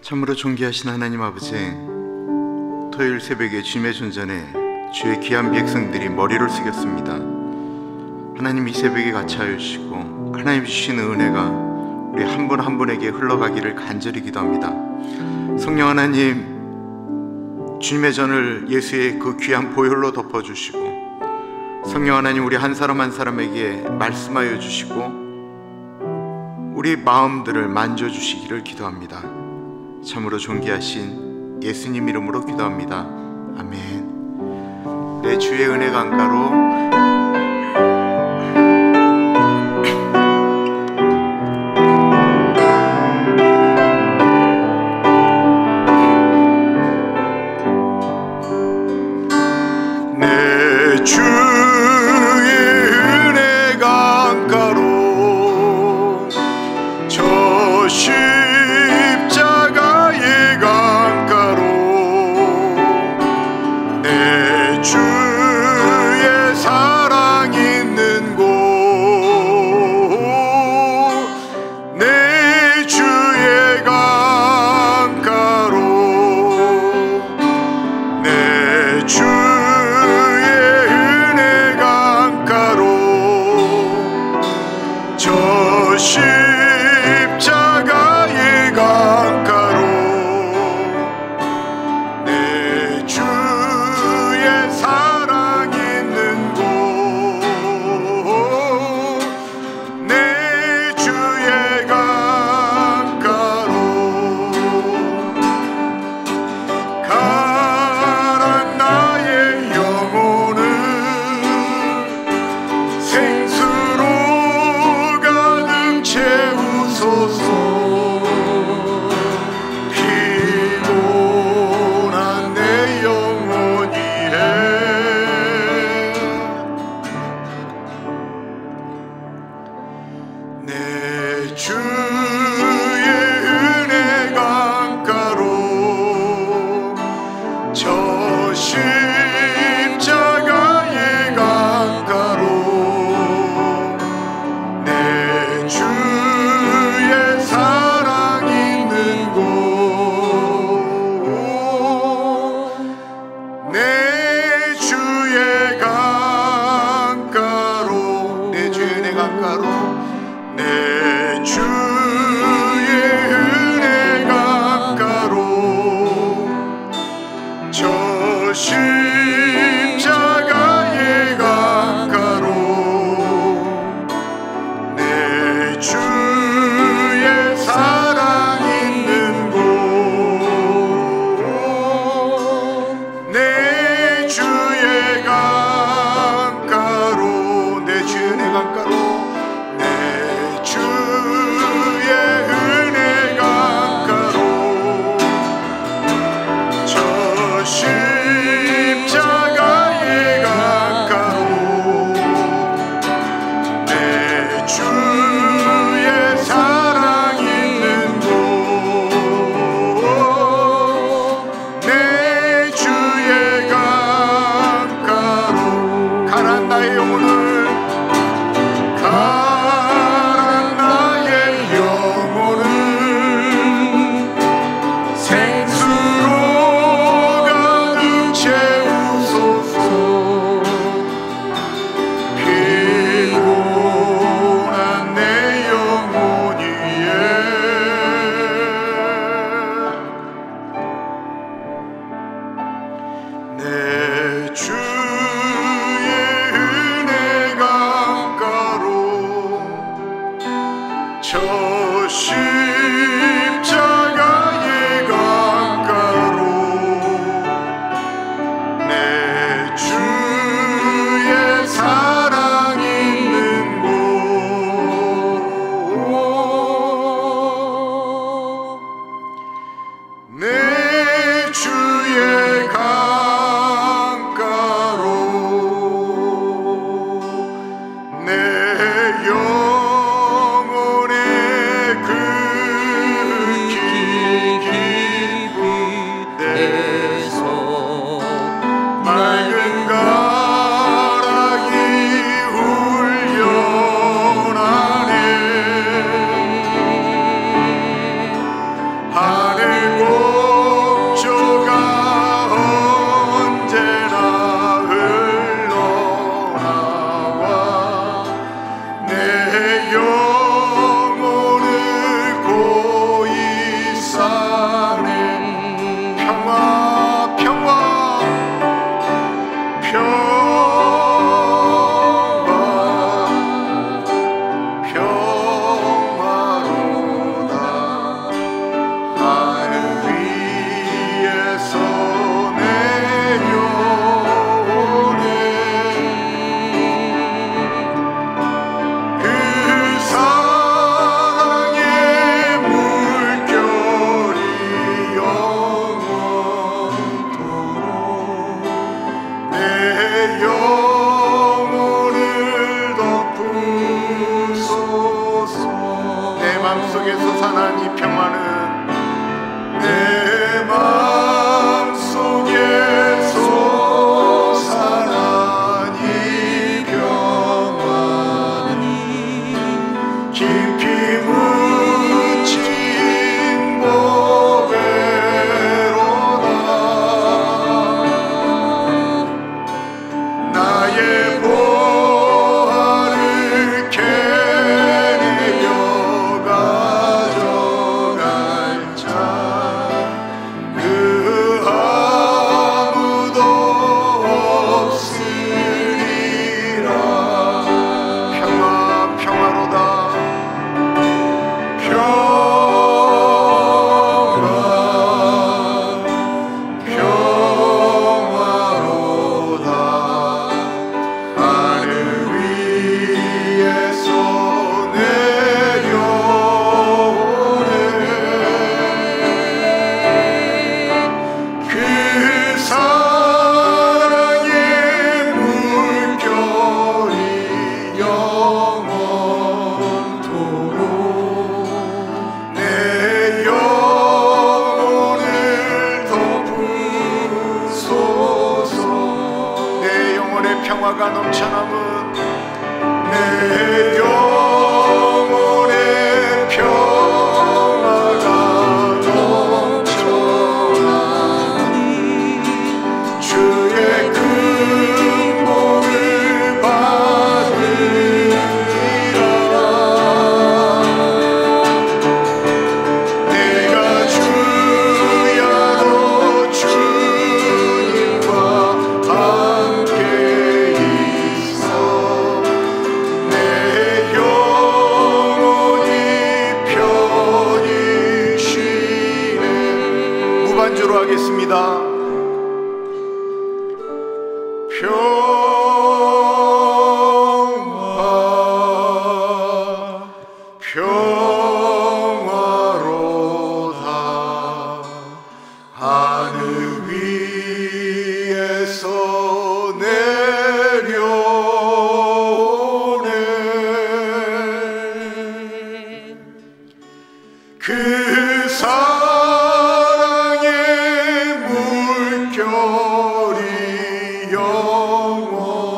참으로 존귀하신 하나님 아버지, 토요일 새벽에 주님의 존전에 주의 귀한 백성들이 머리를 숙였습니다. 하나님, 이 새벽에 같이 하여 주시고 하나님 주시는 은혜가 우리 한 분 한 분에게 흘러가기를 간절히 기도합니다. 성령 하나님, 주님의 전을 예수의 그 귀한 보혈로 덮어주시고, 성령 하나님, 우리 한 사람 한 사람에게 말씀하여 주시고 우리 마음들을 만져주시기를 기도합니다. 참으로 존귀하신 예수님 이름으로 기도합니다. 아멘. 내 주의 은혜 강가로 마음속에서 사는 이 평화는 내 마음속에서 사는 이 평화는 깊이 묻힌 보배로다. 나의 보화를 캐내려 가져갈 자 그 아무도 없으리라. 평화 평화로다. 평화로다. 하늘 위에서 내려오네. 그 사랑의 물결이 영원토록 내 영혼을 덮으소서. 내 영혼의 평화가 넘쳐남은 내 영혼의 평화가 넘쳐나니 주의 근복을 받으리라. 내가 주야로 주님과 함께 있어 내 영혼이 편히 쉬네. 무반주로 하겠습니다. 평화로다. 하늘 위에서 내려오네. 그 사랑의 물결이 영원토록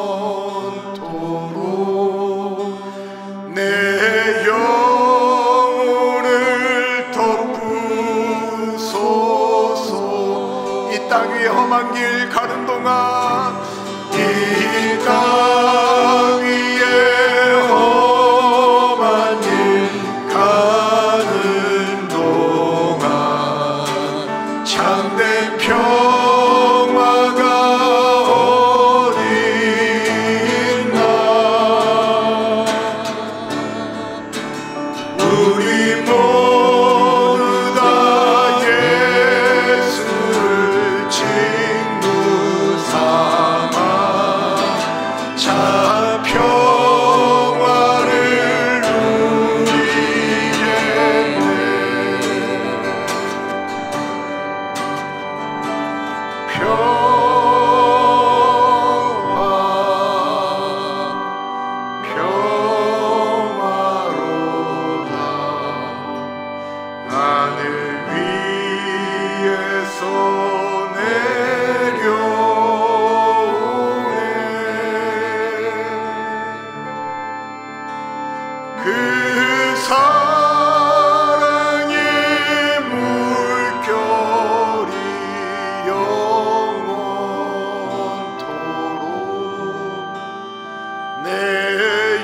내 영혼을 덮으소서. 이 땅 위에 험한 길 가는 동안 이 땅 위에 험한 길 가는 동안 참된 평화가 어디 있나. 우리 모두 다 예수를 친구 삼아 참 평화를 누리겠네. 평화로다. 하늘 위에서 내려오네. 그 사랑의 물결이 영원토록 내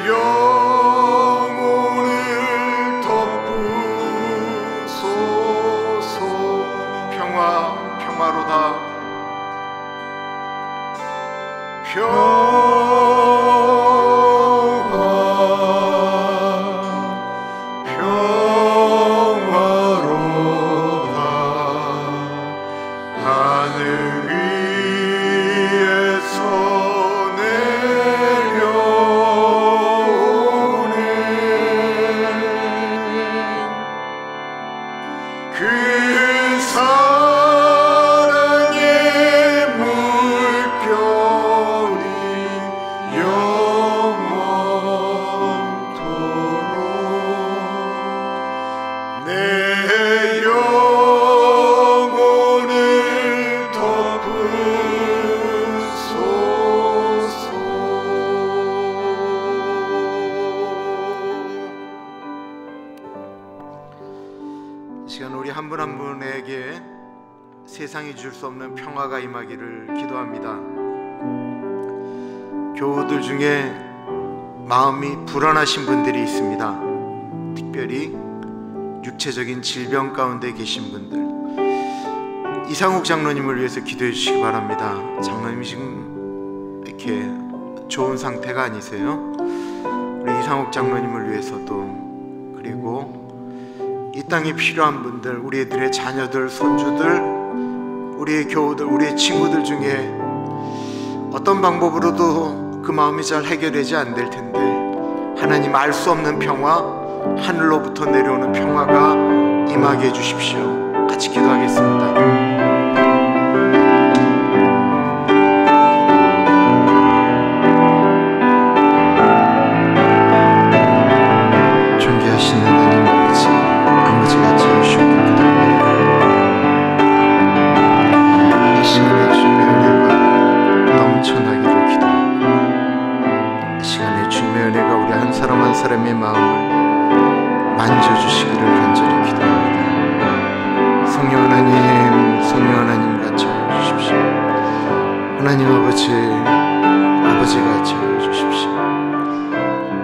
영혼을 덮으소서. 평화로다. 평화로다. 시간 우리 한 분 한 분에게 세상이 줄 수 없는 평화가 임하기를 기도합니다. 교우들 중에 마음이 불안하신 분들이 있습니다. 특별히 육체적인 질병 가운데 계신 분들, 이상욱 장로님을 위해서 기도해 주시기 바랍니다. 장로님이 지금 이렇게 좋은 상태가 아니세요. 우리 이상욱 장로님을 위해서도, 그리고 이 땅에 필요한 분들, 우리들의 자녀들, 손주들, 우리의 교우들, 우리의 친구들 중에 어떤 방법으로도 그 마음이 잘 해결되지 않을 텐데, 하나님 알 수 없는 평화, 하늘로부터 내려오는 평화가 임하게 해주십시오. 같이 기도하겠습니다. 사람의 마음을 만져주시기를 간절히 기도합니다. 성령 하나님, 성령 하나님 같이 하여 주십시오. 하나님 아버지 같이 하여 주십시오.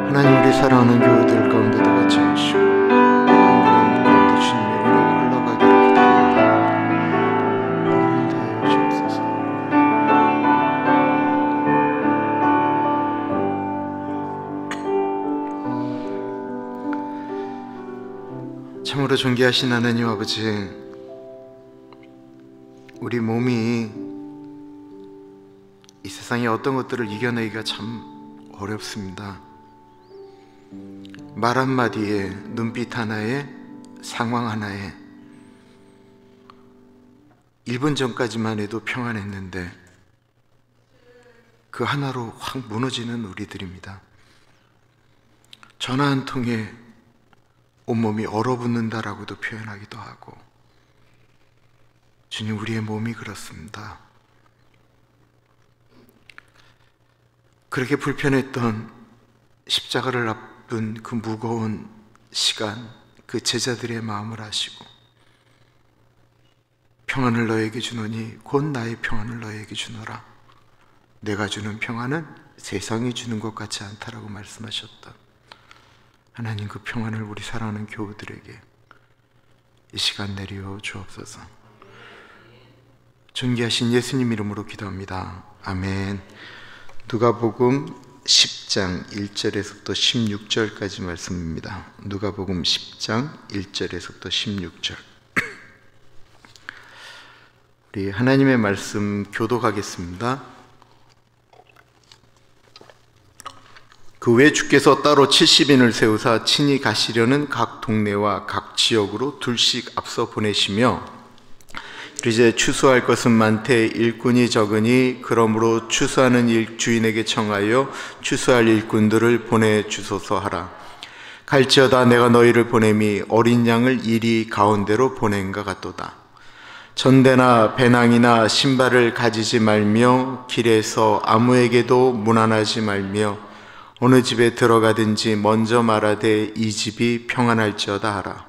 하나님 우리 사랑하는 교우들 가운데도 같이 하여 주시고, 한 가운데 주님의 은혜가 흘러가기를 기도합니다. 하나님 다 주옵소서. 참으로 존귀하신 하나님 아버지, 우리 몸이 이 세상의 어떤 것들을 이겨내기가 참 어렵습니다. 말 한마디에, 눈빛 하나에, 상황 하나에 1분 전까지만 해도 평안했는데 그 하나로 확 무너지는 우리들입니다. 전화 한 통에 온몸이 얼어붙는다라고도 표현하기도 하고, 주님 우리의 몸이 그렇습니다. 그렇게 불편했던 십자가를 앞둔 그 무거운 시간, 그 제자들의 마음을 아시고 평안을 너에게 주노니 곧 나의 평안을 너에게 주노라. 내가 주는 평안은 세상이 주는 것 같지 않다라고 말씀하셨던 하나님, 그 평안을 우리 사랑하는 교우들에게 이 시간 내려 주옵소서. 존귀하신 예수님 이름으로 기도합니다. 아멘. 누가복음 10장 1절에서부터 16절까지 말씀입니다. 누가복음 10장 1절에서부터 16절. 우리 하나님의 말씀 교독하겠습니다. 그 외 주께서 따로 70인을 세우사 친히 가시려는 각 동네와 각 지역으로 둘씩 앞서 보내시며, 이제 추수할 것은 많되 일꾼이 적으니 그러므로 추수하는 주인에게 청하여 추수할 일꾼들을 보내주소서 하라. 갈지어다 내가 너희를 보냄이 어린 양을 이리 가운데로 보낸가 같도다. 전대나 배낭이나 신발을 가지지 말며 길에서 아무에게도 문안하지 말며 어느 집에 들어가든지 먼저 말하되 이 집이 평안할지어다 하라.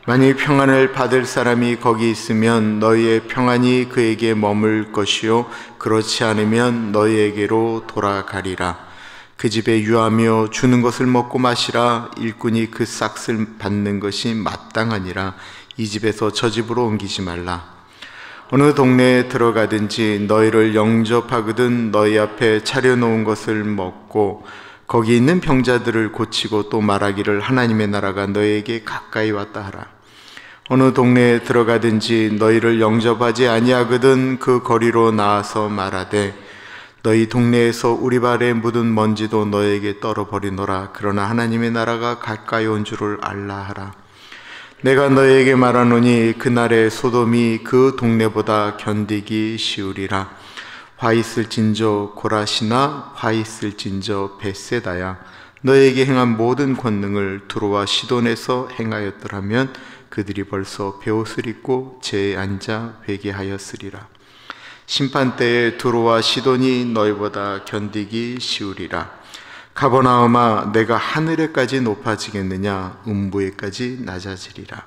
만일 평안을 받을 사람이 거기 있으면 너희의 평안이 그에게 머물 것이요 그렇지 않으면 너희에게로 돌아가리라. 그 집에 유하며 주는 것을 먹고 마시라. 일꾼이 그 싹을 받는 것이 마땅하니라. 이 집에서 저 집으로 옮기지 말라. 어느 동네에 들어가든지 너희를 영접하거든 너희 앞에 차려놓은 것을 먹고 거기 있는 병자들을 고치고 또 말하기를 하나님의 나라가 너희에게 가까이 왔다 하라. 어느 동네에 들어가든지 너희를 영접하지 아니하거든 그 거리로 나와서 말하되 너희 동네에서 우리 발에 묻은 먼지도 너희에게 떨어버리노라. 그러나 하나님의 나라가 가까이 온 줄을 알라 하라. 내가 너희에게 말하노니 그날에 소돔이 그 동네보다 견디기 쉬우리라. 화 있을진저 고라시나 화 있을진저 벳세다야. 너에게 행한 모든 권능을 두로와 시돈에서 행하였더라면 그들이 벌써 베옷을 입고 제에 앉아 회개하였으리라. 심판때에 두로와 시돈이 너희보다 견디기 쉬우리라. 가버나움아 내가 하늘에까지 높아지겠느냐? 음부에까지 낮아지리라.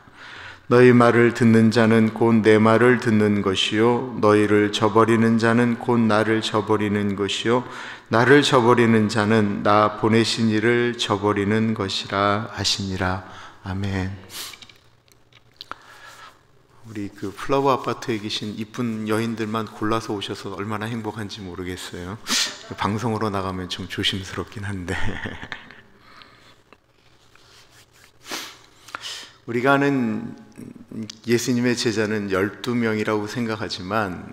너희 말을 듣는 자는 곧 내 말을 듣는 것이요 너희를 저버리는 자는 곧 나를 저버리는 것이요 나를 저버리는 자는 나 보내신 이를 저버리는 것이라 하시니라. 아멘. 우리 그 플라워 아파트에 계신 이쁜 여인들만 골라서 오셔서 얼마나 행복한지 모르겠어요. 방송으로 나가면 좀 조심스럽긴 한데 우리가 아는 예수님의 제자는 12명이라고 생각하지만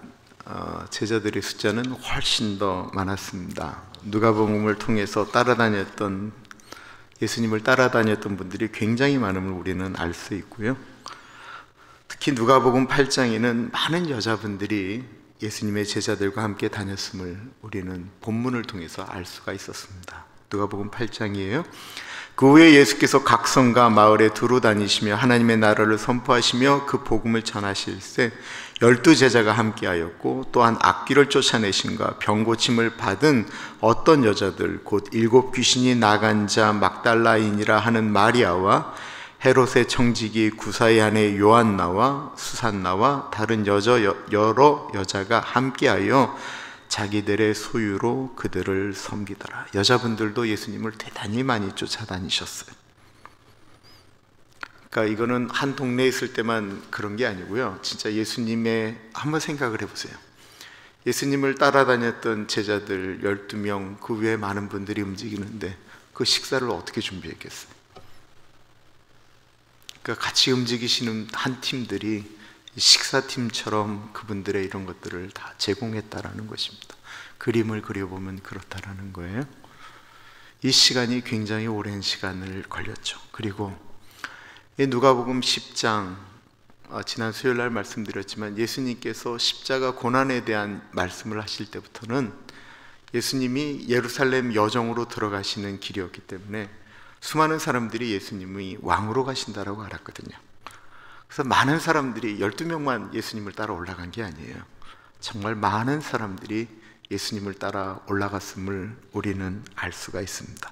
제자들의 숫자는 훨씬 더 많았습니다. 누가복음을 통해서 예수님을 따라다녔던 분들이 굉장히 많음을 우리는 알 수 있고요. 특히 누가복음 8장에는 많은 여자분들이 예수님의 제자들과 함께 다녔음을 우리는 본문을 통해서 알 수가 있었습니다. 누가복음 8장이에요. 그 후에 예수께서 각 성과 마을에 두루 다니시며 하나님의 나라를 선포하시며 그 복음을 전하실세 12 제자가 함께하였고 또한 악귀를 쫓아내심과 병 고침을 받은 어떤 여자들 곧 7 귀신이 나간 자 막달라인이라 하는 마리아와 헤롯의 청지기 구사의 아내 요한나와 수산나와 다른 여러 여자가 함께하여 자기들의 소유로 그들을 섬기더라. 여자분들도 예수님을 대단히 많이 쫓아다니셨어요. 그러니까 이거는 한 동네에 있을 때만 그런 게 아니고요. 진짜 한번 생각을 해보세요. 예수님을 따라다녔던 제자들 12명 그 외에 많은 분들이 움직이는데 그 식사를 어떻게 준비했겠어요? 그러니까 같이 움직이시는 한 팀들이 식사팀처럼 그분들의 이런 것들을 다 제공했다라는 것입니다. 그림을 그려보면 그렇다라는 거예요. 이 시간이 굉장히 오랜 시간을 걸렸죠. 그리고 누가복음 10장 지난 수요일 날 말씀드렸지만 예수님께서 십자가 고난에 대한 말씀을 하실 때부터는 예수님이 예루살렘 여정으로 들어가시는 길이었기 때문에 수많은 사람들이 예수님이 왕으로 가신다라고 알았거든요. 그래서 많은 사람들이 12명만 예수님을 따라 올라간 게 아니에요. 정말 많은 사람들이 예수님을 따라 올라갔음을 우리는 알 수가 있습니다.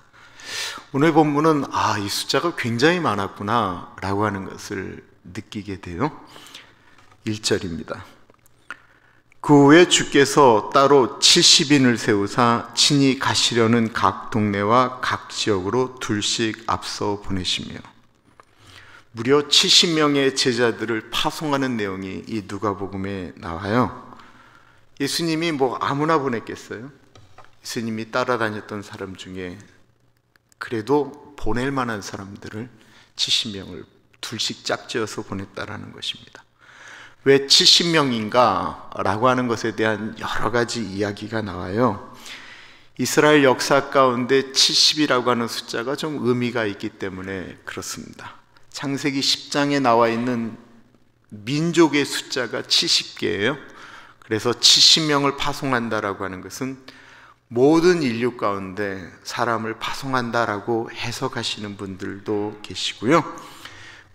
오늘 본문은 이 숫자가 굉장히 많았구나 라고 하는 것을 느끼게 돼요. 1절입니다. 그 후에 주께서 따로 70인을 세우사 친히 가시려는 각 동네와 각 지역으로 둘씩 앞서 보내시며 무려 70명의 제자들을 파송하는 내용이 이 누가복음에 나와요. 예수님이 아무나 보냈겠어요? 예수님이 따라다녔던 사람 중에 그래도 보낼 만한 사람들을 70명을 둘씩 짝지어서 보냈다라는 것입니다. 왜 70명인가? 라고 하는 것에 대한 여러 가지 이야기가 나와요. 이스라엘 역사 가운데 70이라고 하는 숫자가 좀 의미가 있기 때문에 그렇습니다. 창세기 10장에 나와 있는 민족의 숫자가 70개예요. 그래서 70명을 파송한다라고 하는 것은 모든 인류 가운데 사람을 파송한다라고 해석하시는 분들도 계시고요.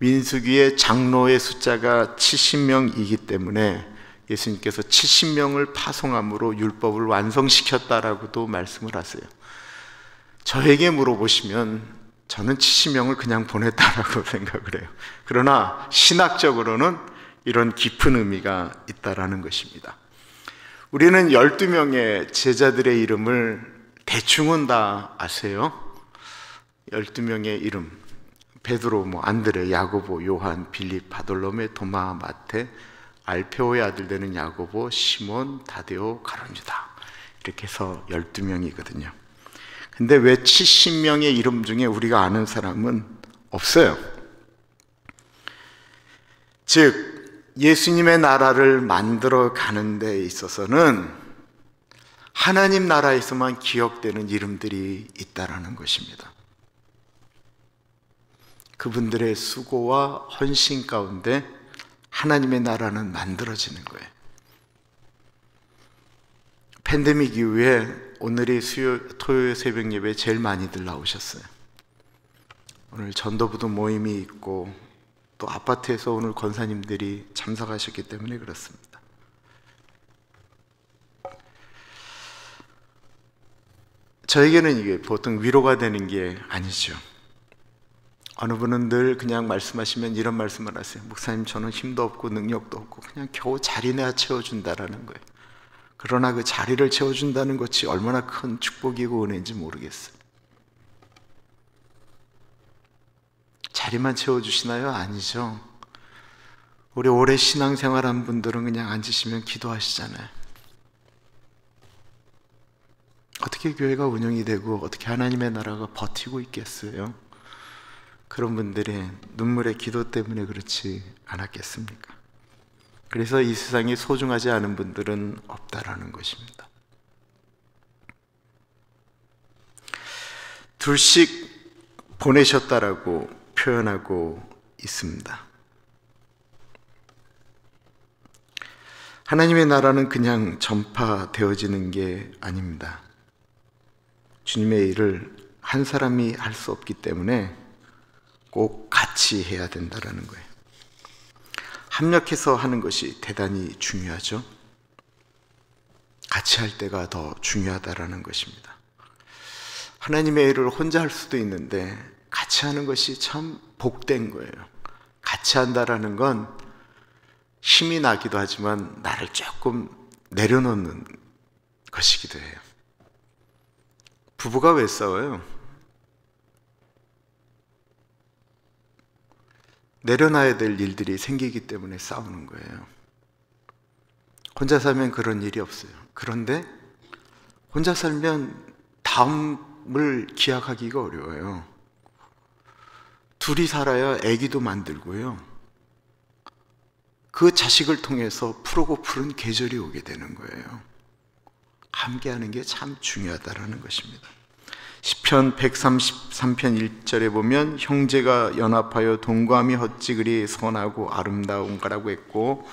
민수기의 장로의 숫자가 70명이기 때문에 예수님께서 70명을 파송함으로 율법을 완성시켰다라고도 말씀을 하세요. 저에게 물어보시면 저는 70명을 그냥 보냈다라고 생각을 해요. 그러나 신학적으로는 이런 깊은 의미가 있다라는 것입니다. 우리는 12명의 제자들의 이름을 대충은 다 아세요. 12명의 이름 베드로, 안드레, 야고보, 요한, 빌립, 바돌로메, 도마, 마테, 알페오의 아들 되는 야고보, 시몬, 다데오, 가룟 유다 이렇게 해서 12명이거든요. 근데 왜 70명의 이름 중에 우리가 아는 사람은 없어요? 즉 예수님의 나라를 만들어 가는 데 있어서는 하나님 나라에서만 기억되는 이름들이 있다라는 것입니다. 그분들의 수고와 헌신 가운데 하나님의 나라는 만들어지는 거예요. 팬데믹 이후에 오늘이 토요일 새벽 예배에 제일 많이들 나오셨어요. 오늘 전도부도 모임이 있고 또 아파트에서 오늘 권사님들이 참석하셨기 때문에 그렇습니다. 저에게는 이게 보통 위로가 되는 게 아니죠. 어느 분은 늘 그냥 말씀하시면 이런 말씀을 하세요. 목사님, 저는 힘도 없고 능력도 없고 그냥 겨우 자리나 채워준다라는 거예요. 그러나 그 자리를 채워준다는 것이 얼마나 큰 축복이고 은혜인지 모르겠어요. 자리만 채워주시나요? 아니죠. 우리 오래 신앙생활한 분들은 그냥 앉으시면 기도하시잖아요. 어떻게 교회가 운영이 되고 어떻게 하나님의 나라가 버티고 있겠어요? 그런 분들의 눈물의 기도 때문에 그렇지 않았겠습니까? 그래서 이 세상에 소중하지 않은 분들은 없다라는 것입니다. 둘씩 보내셨다라고 표현하고 있습니다. 하나님의 나라는 그냥 전파되어지는 게 아닙니다. 주님의 일을 한 사람이 할 수 없기 때문에 꼭 같이 해야 된다는 거예요. 합력해서 하는 것이 대단히 중요하죠. 같이 할 때가 더 중요하다는 것입니다. 하나님의 일을 혼자 할 수도 있는데 같이 하는 것이 참 복된 거예요. 같이 한다라는 건 힘이 나기도 하지만 나를 조금 내려놓는 것이기도 해요. 부부가 왜 싸워요? 내려놔야 될 일들이 생기기 때문에 싸우는 거예요. 혼자 살면 그런 일이 없어요. 그런데 혼자 살면 다음을 기약하기가 어려워요. 둘이 살아야 아기도 만들고요. 그 자식을 통해서 푸르고 푸른 계절이 오게 되는 거예요. 함께하는 게 참 중요하다는 것입니다. 시편 133편 1절에 보면 형제가 연합하여 동거함이 어찌 그리 선하고 아름다운가라고 했고,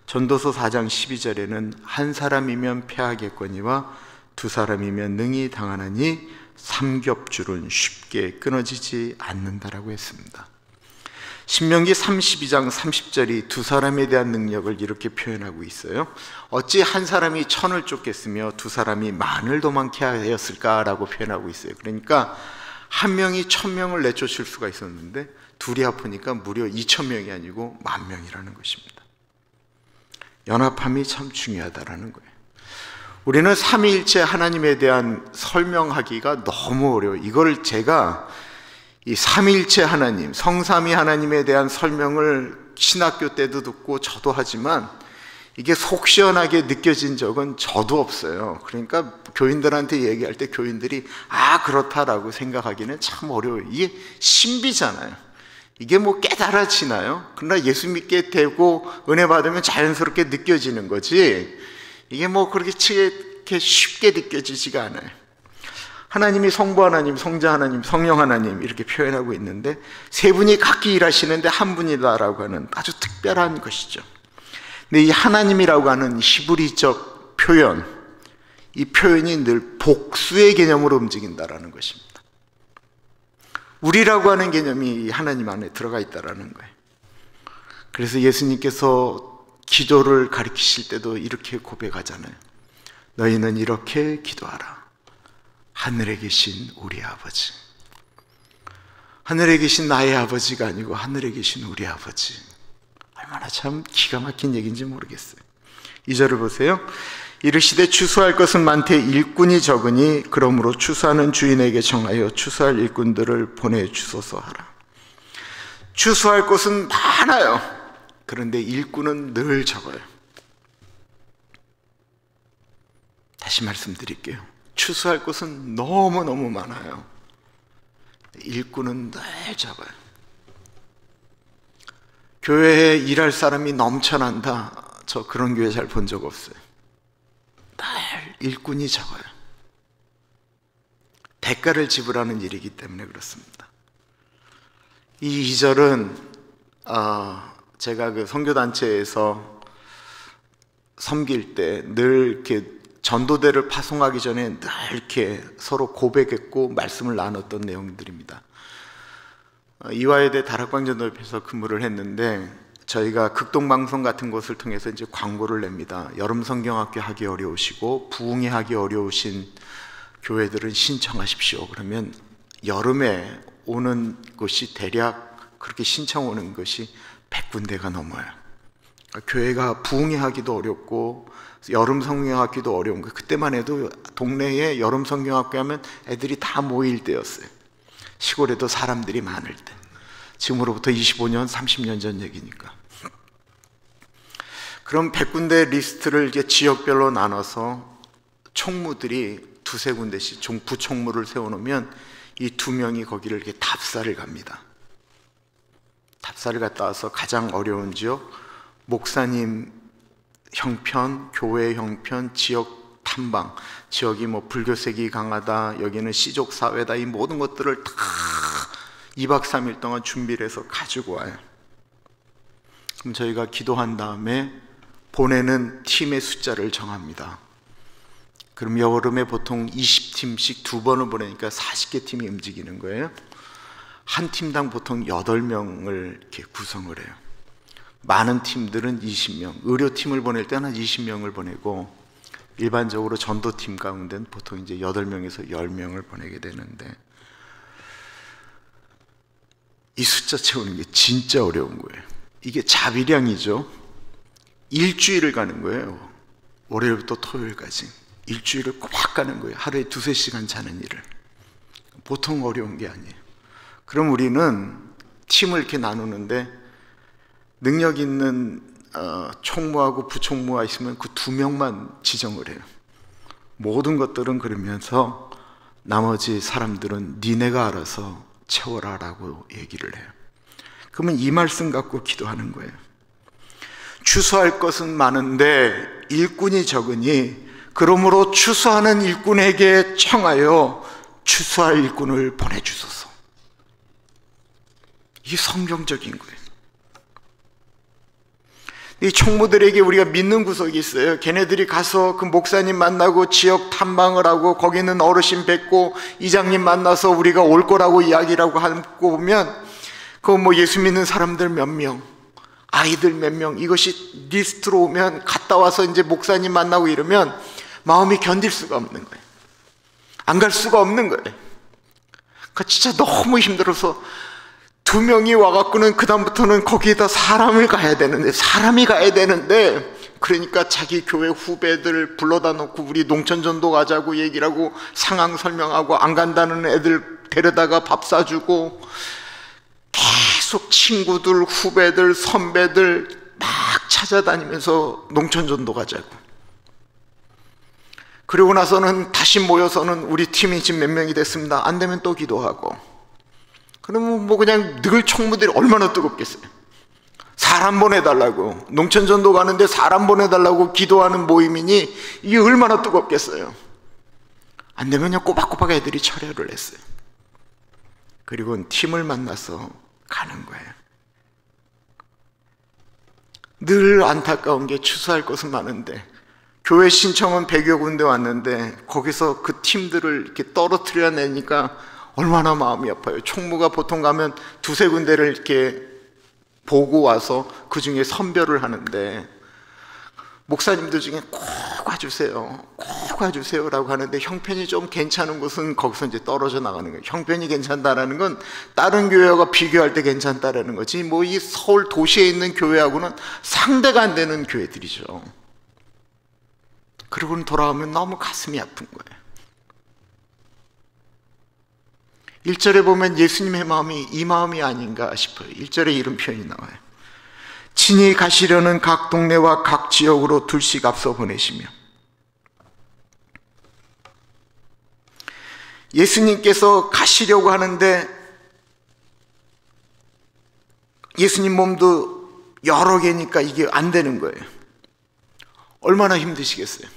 전도서 4장 12절에는 한 사람이면 패하겠거니와 두 사람이면 능히 당하나니 삼겹줄은 쉽게 끊어지지 않는다라고 했습니다. 신명기 32장 30절이 두 사람에 대한 능력을 이렇게 표현하고 있어요. 어찌 한 사람이 천을 쫓겠으며 두 사람이 만을 도망케 하였을까라고 표현하고 있어요. 그러니까 한 명이 1000명을 내쫓을 수가 있었는데 둘이 아프니까 무려 2000명이 아니고 10,000명이라는 것입니다. 연합함이 참 중요하다는 거예요. 우리는 삼위일체 하나님에 대한 설명하기가 너무 어려워요. 이걸 제가 이 삼위일체 하나님, 성삼위 하나님에 대한 설명을 신학교 때도 듣고 저도 하지만 이게 속 시원하게 느껴진 적은 저도 없어요. 그러니까 교인들한테 얘기할 때 교인들이 그렇다라고 생각하기는 참 어려워요. 이게 신비잖아요. 이게 뭐 깨달아지나요? 그러나 예수 믿게 되고 은혜 받으면 자연스럽게 느껴지는 거지, 이게 뭐 그렇게 쉽게 느껴지지가 않아요. 하나님이 성부 하나님, 성자 하나님, 성령 하나님 이렇게 표현하고 있는데 세 분이 각기 일하시는데 한 분이다라고 하는 아주 특별한 것이죠. 근데 이 하나님이라고 하는 히브리적 표현, 이 표현이 늘 복수의 개념으로 움직인다라는 것입니다. 우리라고 하는 개념이 하나님 안에 들어가 있다라는 거예요. 그래서 예수님께서 기도를 가르치실 때도 이렇게 고백하잖아요. 너희는 이렇게 기도하라. 하늘에 계신 우리 아버지. 하늘에 계신 나의 아버지가 아니고 하늘에 계신 우리 아버지. 얼마나 참 기가 막힌 얘기인지 모르겠어요. 2절을 보세요. 이르시되 추수할 것은 많되 일꾼이 적으니 그러므로 추수하는 주인에게 청하여 추수할 일꾼들을 보내주소서 하라. 추수할 것은 많아요. 그런데 일꾼은 늘 적어요. 다시 말씀드릴게요. 추수할 것은 너무너무 많아요. 일꾼은 늘 적어요. 교회에 일할 사람이 넘쳐난다, 저 그런 교회 잘 본 적 없어요. 늘 일꾼이 적어요. 대가를 지불하는 일이기 때문에 그렇습니다. 이 2절은 제가 그 선교단체에서 섬길 때 늘 이렇게 전도대를 파송하기 전에 늘 이렇게 서로 고백했고 말씀을 나눴던 내용들입니다. 이화여대 다락방전도협에서 근무를 했는데 저희가 극동방송 같은 곳을 통해서 이제 광고를 냅니다. 여름 성경학교 하기 어려우시고 부흥회 하기 어려우신 교회들은 신청하십시오. 그러면 여름에 오는 곳이 대략 그렇게 신청 오는 것이 100군데가 넘어요. 교회가 부흥회하기도 어렵고 여름 성경학교도 어려운 거예요. 그때만 해도 동네에 여름 성경학교 하면 애들이 다 모일 때였어요. 시골에도 사람들이 많을 때. 지금으로부터 25년, 30년 전 얘기니까. 그럼 100군데 리스트를 이제 지역별로 나눠서 총무들이 두세 군데씩 부총무를 세워놓으면 이 두 명이 거기를 이렇게 답사를 갑니다. 답사를 갔다 와서 가장 어려운 지역, 목사님 형편, 교회 형편, 지역 탐방, 지역이 뭐 불교색이 강하다, 여기는 시족 사회다, 이 모든 것들을 다 2박 3일 동안 준비를 해서 가지고 와요. 그럼 저희가 기도한 다음에 보내는 팀의 숫자를 정합니다. 그럼 여름에 보통 20팀씩 2번을 보내니까 40개 팀이 움직이는 거예요. 한 팀당 보통 8명을 이렇게 구성을 해요. 많은 팀들은 20명, 의료팀을 보낼 때는 한 20명을 보내고, 일반적으로 전도팀 가운데는 보통 이제 8명에서 10명을 보내게 되는데, 이 숫자 채우는 게 진짜 어려운 거예요. 이게 자비량이죠. 일주일을 가는 거예요. 월요일부터 토요일까지 일주일을 꽉 가는 거예요. 하루에 2-3시간 자는 일을. 보통 어려운 게 아니에요. 그럼 우리는 팀을 이렇게 나누는데 능력 있는 총무하고 부총무가 있으면 그 2명만 지정을 해요. 모든 것들은 그러면서 나머지 사람들은 니네가 알아서 채워라 라고 얘기를 해요. 그러면 이 말씀 갖고 기도하는 거예요. 추수할 것은 많은데 일꾼이 적으니 그러므로 추수하는 일꾼에게 청하여 추수할 일꾼을 보내주소서. 이게 성경적인 거예요. 이 총무들에게 우리가 믿는 구석이 있어요. 걔네들이 가서 그 목사님 만나고 지역 탐방을 하고 거기는 어르신 뵙고 이장님 만나서 우리가 올 거라고 이야기라고 하고 보면 그 뭐 예수 믿는 사람들 몇 명, 아이들 몇 명, 이것이 리스트로 오면 갔다 와서 이제 목사님 만나고 이러면 마음이 견딜 수가 없는 거예요. 안 갈 수가 없는 거예요. 그러니까 진짜 너무 힘들어서 2명이 와갖고는 그다음부터는 거기에다 사람이 가야 되는데 그러니까 자기 교회 후배들 불러다 놓고 우리 농촌전도 가자고 얘기를 하고 상황 설명하고 안 간다는 애들 데려다가 밥 사주고 계속 친구들, 후배들, 선배들 막 찾아다니면서 농촌전도 가자고. 그리고 나서는 다시 모여서는 우리 팀이 지금 몇 명이 됐습니다. 안 되면 또 기도하고. 그러면 뭐 그냥 늘 총무들이 얼마나 뜨겁겠어요. 사람 보내달라고, 농촌전도 가는데 사람 보내달라고 기도하는 모임이니 이게 얼마나 뜨겁겠어요. 안 되면 그냥 꼬박꼬박 애들이 철회를 했어요. 그리고 팀을 만나서 가는 거예요. 늘 안타까운 게 추수할 것은 많은데 교회 신청은 100여 군데 왔는데 거기서 그 팀들을 이렇게 떨어뜨려 내니까 얼마나 마음이 아파요. 총무가 보통 가면 2-3군데를 이렇게 보고 와서 그 중에 선별을 하는데 목사님들 중에 꼭 와주세요 라고 하는데 형편이 좀 괜찮은 곳은 거기서 이제 떨어져 나가는 거예요. 형편이 괜찮다라는 건 다른 교회와 비교할 때 괜찮다라는 거지 뭐 이 서울 도시에 있는 교회하고는 상대가 안 되는 교회들이죠. 그러고는 돌아오면 너무 가슴이 아픈 거예요. 1절에 보면 예수님의 마음이 이 마음이 아닌가 싶어요. 1절에 이런 표현이 나와요. 친히 가시려는 각 동네와 각 지역으로 둘씩 앞서 보내시며. 예수님께서 가시려고 하는데 예수님 몸도 여러 개니까 이게 안 되는 거예요. 얼마나 힘드시겠어요?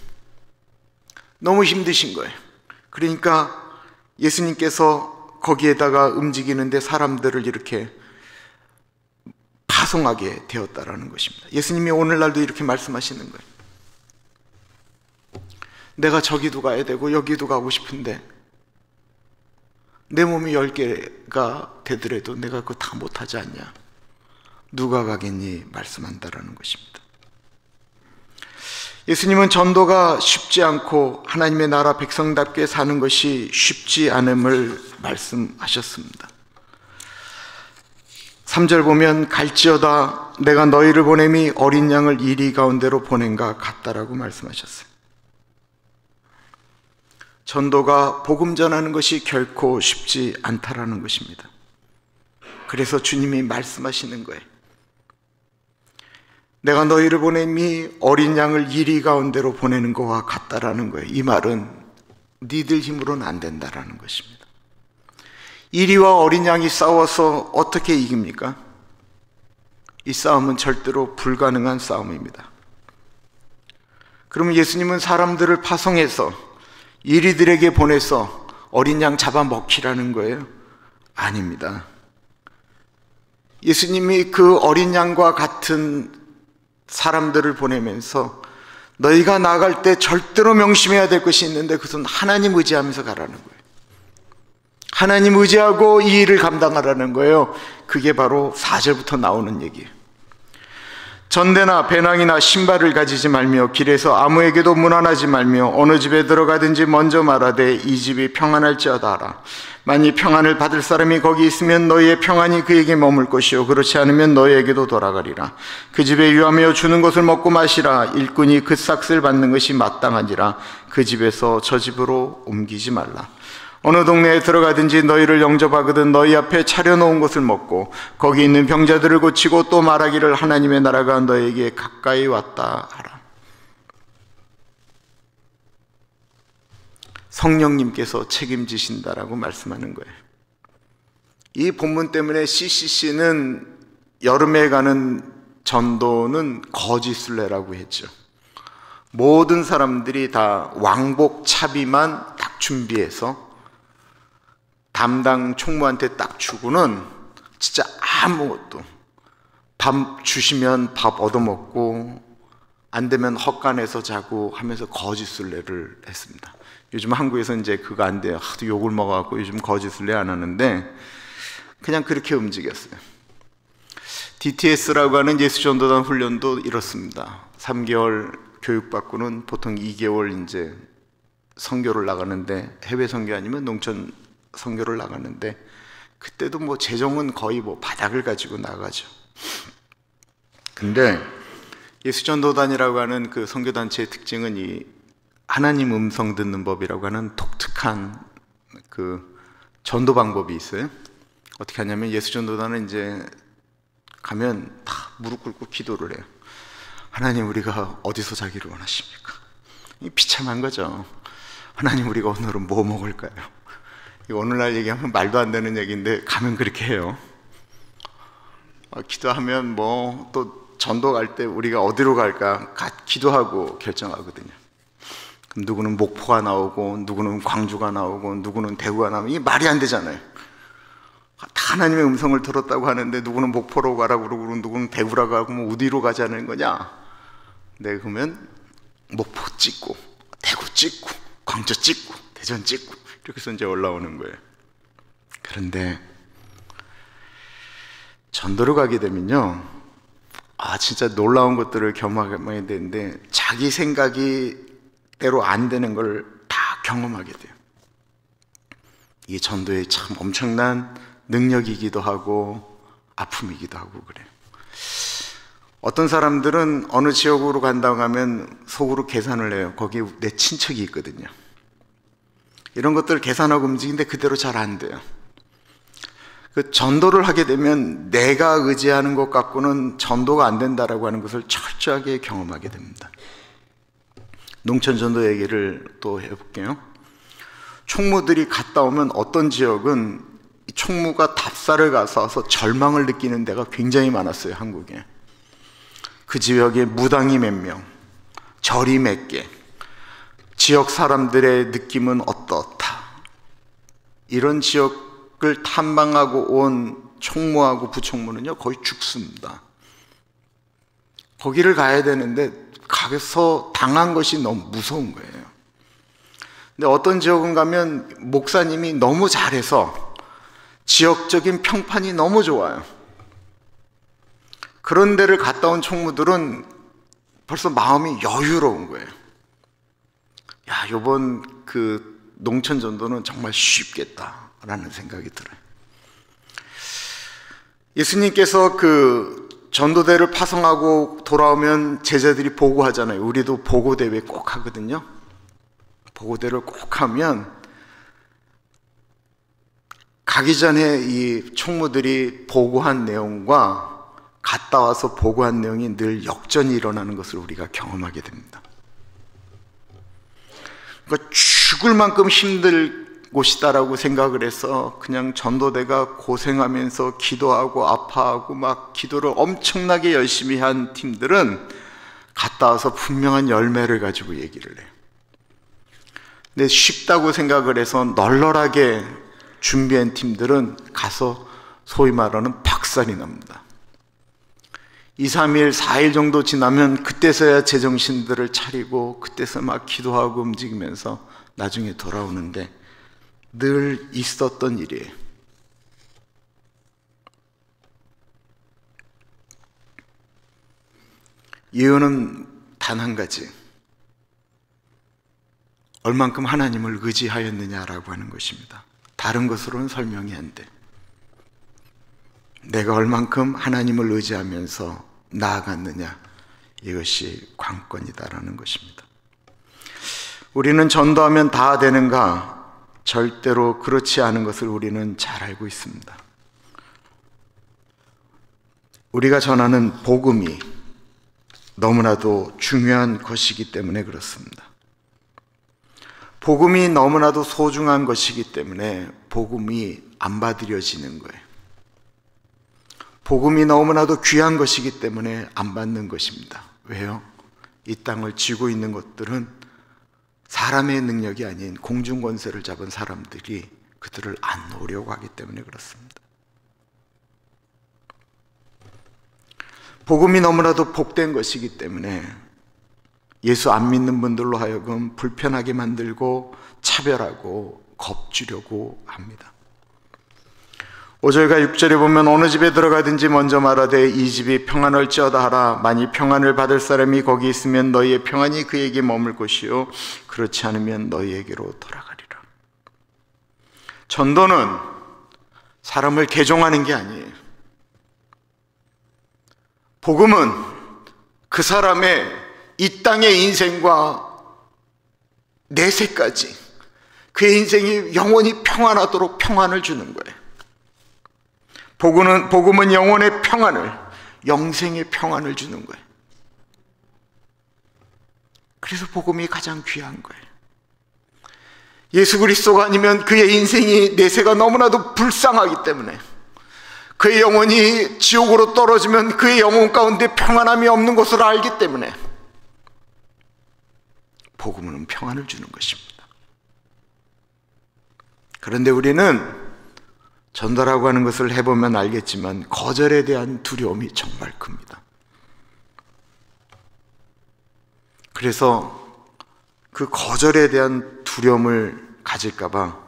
너무 힘드신 거예요. 그러니까 예수님께서 거기에다가 움직이는데 사람들을 이렇게 파송하게 되었다라는 것입니다. 예수님이 오늘날도 이렇게 말씀하시는 거예요. 내가 저기도 가야 되고 여기도 가고 싶은데 내 몸이 10개가 되더라도 내가 그거 다 못하지 않냐? 누가 가겠니? 말씀한다라는 것입니다. 예수님은 전도가 쉽지 않고 하나님의 나라 백성답게 사는 것이 쉽지 않음을 말씀하셨습니다. 3절 보면 갈지어다 내가 너희를 보냄이 어린 양을 이리 가운데로 보낸가 같다라고 말씀하셨어요. 전도가 복음 전하는 것이 결코 쉽지 않다라는 것입니다. 그래서 주님이 말씀하시는 거예요. 내가 너희를 보냄이 어린 양을 이리 가운데로 보내는 것과 같다라는 거예요. 이 말은 니들 힘으로는 안 된다라는 것입니다. 이리와 어린 양이 싸워서 어떻게 이깁니까? 이 싸움은 절대로 불가능한 싸움입니다. 그러면 예수님은 사람들을 파송해서 이리들에게 보내서 어린 양 잡아먹히라는 거예요? 아닙니다. 예수님이 그 어린 양과 같은 사람들을 보내면서 너희가 나아갈 때 절대로 명심해야 될 것이 있는데 그것은 하나님 의지하면서 가라는 거예요. 하나님 의지하고 이 일을 감당하라는 거예요. 그게 바로 4절부터 나오는 얘기예요. 전대나 배낭이나 신발을 가지지 말며 길에서 아무에게도 문안하지 말며 어느 집에 들어가든지 먼저 말하되 이 집이 평안할지어다 하라. 만일 평안을 받을 사람이 거기 있으면 너희의 평안이 그에게 머물 것이요 그렇지 않으면 너희에게도 돌아가리라. 그 집에 유하며 주는 것을 먹고 마시라. 일꾼이 그 삭슬 받는 것이 마땅하니라. 그 집에서 저 집으로 옮기지 말라. 어느 동네에 들어가든지 너희를 영접하거든 너희 앞에 차려놓은 것을 먹고 거기 있는 병자들을 고치고 또 말하기를 하나님의 나라가 너희에게 가까이 왔다 하라. 성령님께서 책임지신다라고 말씀하는 거예요. 이 본문 때문에 CCC는 여름에 가는 전도는 거짓순례라고 했죠. 모든 사람들이 다 왕복 차비만 딱 준비해서 담당 총무한테 딱 주고는 진짜 아무것도 밥 주시면 밥 얻어먹고 안 되면 헛간에서 자고 하면서 거짓순례를 했습니다. 요즘 한국에서 이제 그거 안 돼요. 하도 욕을 먹어갖고 요즘 거짓순례 안 하는데 그냥 그렇게 움직였어요. DTS라고 하는 예수전도단 훈련도 이렇습니다. 3개월 교육받고는 보통 2개월 이제 선교를 나가는데 해외 선교 아니면 농촌 선교를 나가는데 그때도 뭐 재정은 거의 뭐 바닥을 가지고 나가죠. 근데 예수전도단이라고 하는 그 선교단체의 특징은 이 하나님 음성 듣는 법이라고 하는 독특한 그 전도 방법이 있어요. 어떻게 하냐면 예수전도단은 이제 가면 다 무릎 꿇고 기도를 해요. 하나님 우리가 어디서 자기를 원하십니까? 이 비참한 거죠. 하나님 우리가 오늘은 뭐 먹을까요? 오늘날 얘기하면 말도 안 되는 얘기인데 가면 그렇게 해요. 기도하면 뭐 또 전도 갈 때 우리가 어디로 갈까 기도하고 결정하거든요. 그럼 누구는 목포가 나오고 누구는 광주가 나오고 누구는 대구가 나오고 이게 말이 안 되잖아요. 다 하나님의 음성을 들었다고 하는데 누구는 목포로 가라고 그러고 누구는 대구라고 하고 뭐 어디로 가자는 거냐. 네, 그러면 목포 찍고 대구 찍고 광주 찍고 대전 찍고 이렇게 해서 이제 올라오는 거예요. 그런데 전도를 가게 되면요, 진짜 놀라운 것들을 경험하게 되는데 자기 생각이 대로 안 되는 걸 다 경험하게 돼요. 이게 전도의 참 엄청난 능력이기도 하고 아픔이기도 하고 그래요. 어떤 사람들은 어느 지역으로 간다고 하면 속으로 계산을 해요. 거기 내 친척이 있거든요. 이런 것들을 계산하고 움직이는데 그대로 잘 안 돼요. 그 전도를 하게 되면 내가 의지하는 것 갖고는 전도가 안 된다라고 하는 것을 철저하게 경험하게 됩니다. 농촌 전도 얘기를 또 해볼게요. 총무들이 갔다 오면 어떤 지역은 총무가 답사를 가서 절망을 느끼는 데가 굉장히 많았어요. 한국에. 그 지역에 무당이 몇 명, 절이 몇 개, 지역 사람들의 느낌은 어떻다. 이런 지역을 탐방하고 온 총무하고 부총무는요 거의 죽습니다. 거기를 가야 되는데 가서 당한 것이 너무 무서운 거예요. 근데 어떤 지역은 가면 목사님이 너무 잘해서 지역적인 평판이 너무 좋아요. 그런 데를 갔다 온 총무들은 벌써 마음이 여유로운 거예요. 야, 요번 그 농촌 전도는 정말 쉽겠다라는 생각이 들어요. 예수님께서 그 전도대를 파송하고 돌아오면 제자들이 보고하잖아요. 우리도 보고대회 꼭 하거든요. 보고대를 꼭 하면 가기 전에 이 총무들이 보고한 내용과 갔다 와서 보고한 내용이 늘 역전이 일어나는 것을 우리가 경험하게 됩니다. 그러니까 죽을 만큼 힘들 곳이다라고 생각을 해서 그냥 전도대가 고생하면서 기도하고 아파하고 막 기도를 엄청나게 열심히 한 팀들은 갔다 와서 분명한 열매를 가지고 얘기를 해요. 근데 쉽다고 생각을 해서 널널하게 준비한 팀들은 가서 소위 말하는 박살이 납니다. 2, 3일, 4일 정도 지나면 그때서야 제정신들을 차리고 그때서 막 기도하고 움직이면서 나중에 돌아오는데 늘 있었던 일이에요. 이유는 단 한 가지. 얼만큼 하나님을 의지하였느냐라고 하는 것입니다. 다른 것으로는 설명이 안 돼. 내가 얼만큼 하나님을 의지하면서 나아갔느냐, 이것이 관건이다라는 것입니다. 우리는 전도하면 다 되는가? 절대로 그렇지 않은 것을 우리는 잘 알고 있습니다. 우리가 전하는 복음이 너무나도 중요한 것이기 때문에 그렇습니다. 복음이 너무나도 소중한 것이기 때문에 복음이 안 받아들여지는 거예요. 복음이 너무나도 귀한 것이기 때문에 안 받는 것입니다. 왜요? 이 땅을 쥐고 있는 것들은 사람의 능력이 아닌 공중권세를 잡은 사람들이 그들을 안 놓으려고 하기 때문에 그렇습니다. 복음이 너무나도 복된 것이기 때문에 예수 안 믿는 분들로 하여금 불편하게 만들고 차별하고 겁주려고 합니다. 5절과 6절에 보면 어느 집에 들어가든지 먼저 말하되 이 집이 평안할지어다 하라. 만일 평안을 받을 사람이 거기 있으면 너희의 평안이 그에게 머물 것이요 그렇지 않으면 너희에게로 돌아가리라. 전도는 사람을 개종하는 게 아니에요. 복음은 그 사람의 이 땅의 인생과 내세까지 그의 인생이 영원히 평안하도록 평안을 주는 거예요. 복음은 영혼의 평안을, 영생의 평안을 주는 거예요. 그래서 복음이 가장 귀한 거예요. 예수 그리스도가 아니면 그의 인생이 내세가 너무나도 불쌍하기 때문에 그의 영혼이 지옥으로 떨어지면 그의 영혼 가운데 평안함이 없는 것을 알기 때문에 복음은 평안을 주는 것입니다. 그런데 우리는 전도라고 하는 것을 해보면 알겠지만 거절에 대한 두려움이 정말 큽니다. 그래서 그 거절에 대한 두려움을 가질까 봐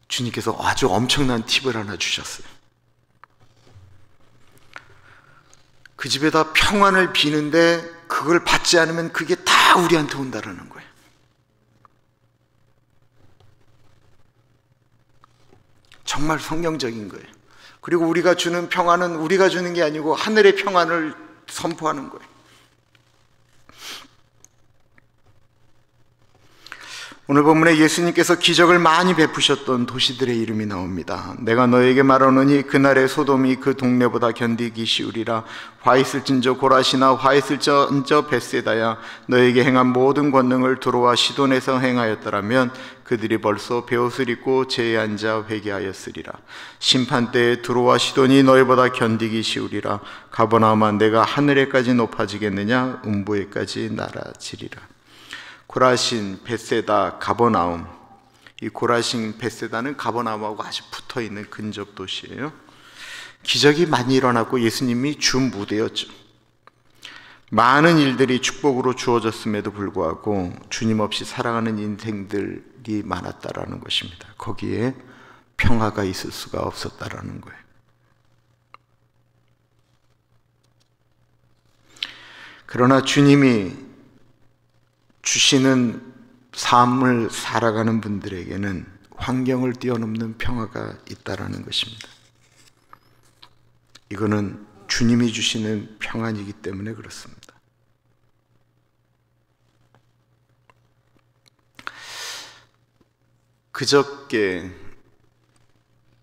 주님께서 아주 엄청난 팁을 하나 주셨어요. 그 집에다 평안을 비는데 그걸 받지 않으면 그게 다 우리한테 온다라는 거예요. 정말 성경적인 거예요. 그리고 우리가 주는 평안은 우리가 주는 게 아니고 하늘의 평안을 선포하는 거예요. 오늘 본문에 예수님께서 기적을 많이 베푸셨던 도시들의 이름이 나옵니다. 내가 너에게 말하노니 그날의 소돔이 그 동네보다 견디기 쉬우리라. 화 있을진저 고라시나 화 있을진저 벳세다야. 너에게 행한 모든 권능을 두로와 시돈에서 행하였더라면 그들이 벌써 베옷을 입고 제에 앉아 회개하였으리라. 심판때에 두로와 시돈이 너희보다 견디기 쉬우리라. 가버나움아 내가 하늘에까지 높아지겠느냐 음부에까지 날아지리라. 고라신, 벳세다, 가버나움. 이 고라신, 벳세다는 가버나움하고 아주 붙어있는 근접 도시예요. 기적이 많이 일어났고 예수님이 주 무대였죠. 많은 일들이 축복으로 주어졌음에도 불구하고 주님 없이 살아가는 인생들이 많았다라는 것입니다. 거기에 평화가 있을 수가 없었다라는 거예요. 그러나 주님이 주시는 삶을 살아가는 분들에게는 환경을 뛰어넘는 평화가 있다라는 것입니다. 이거는 주님이 주시는 평안이기 때문에 그렇습니다.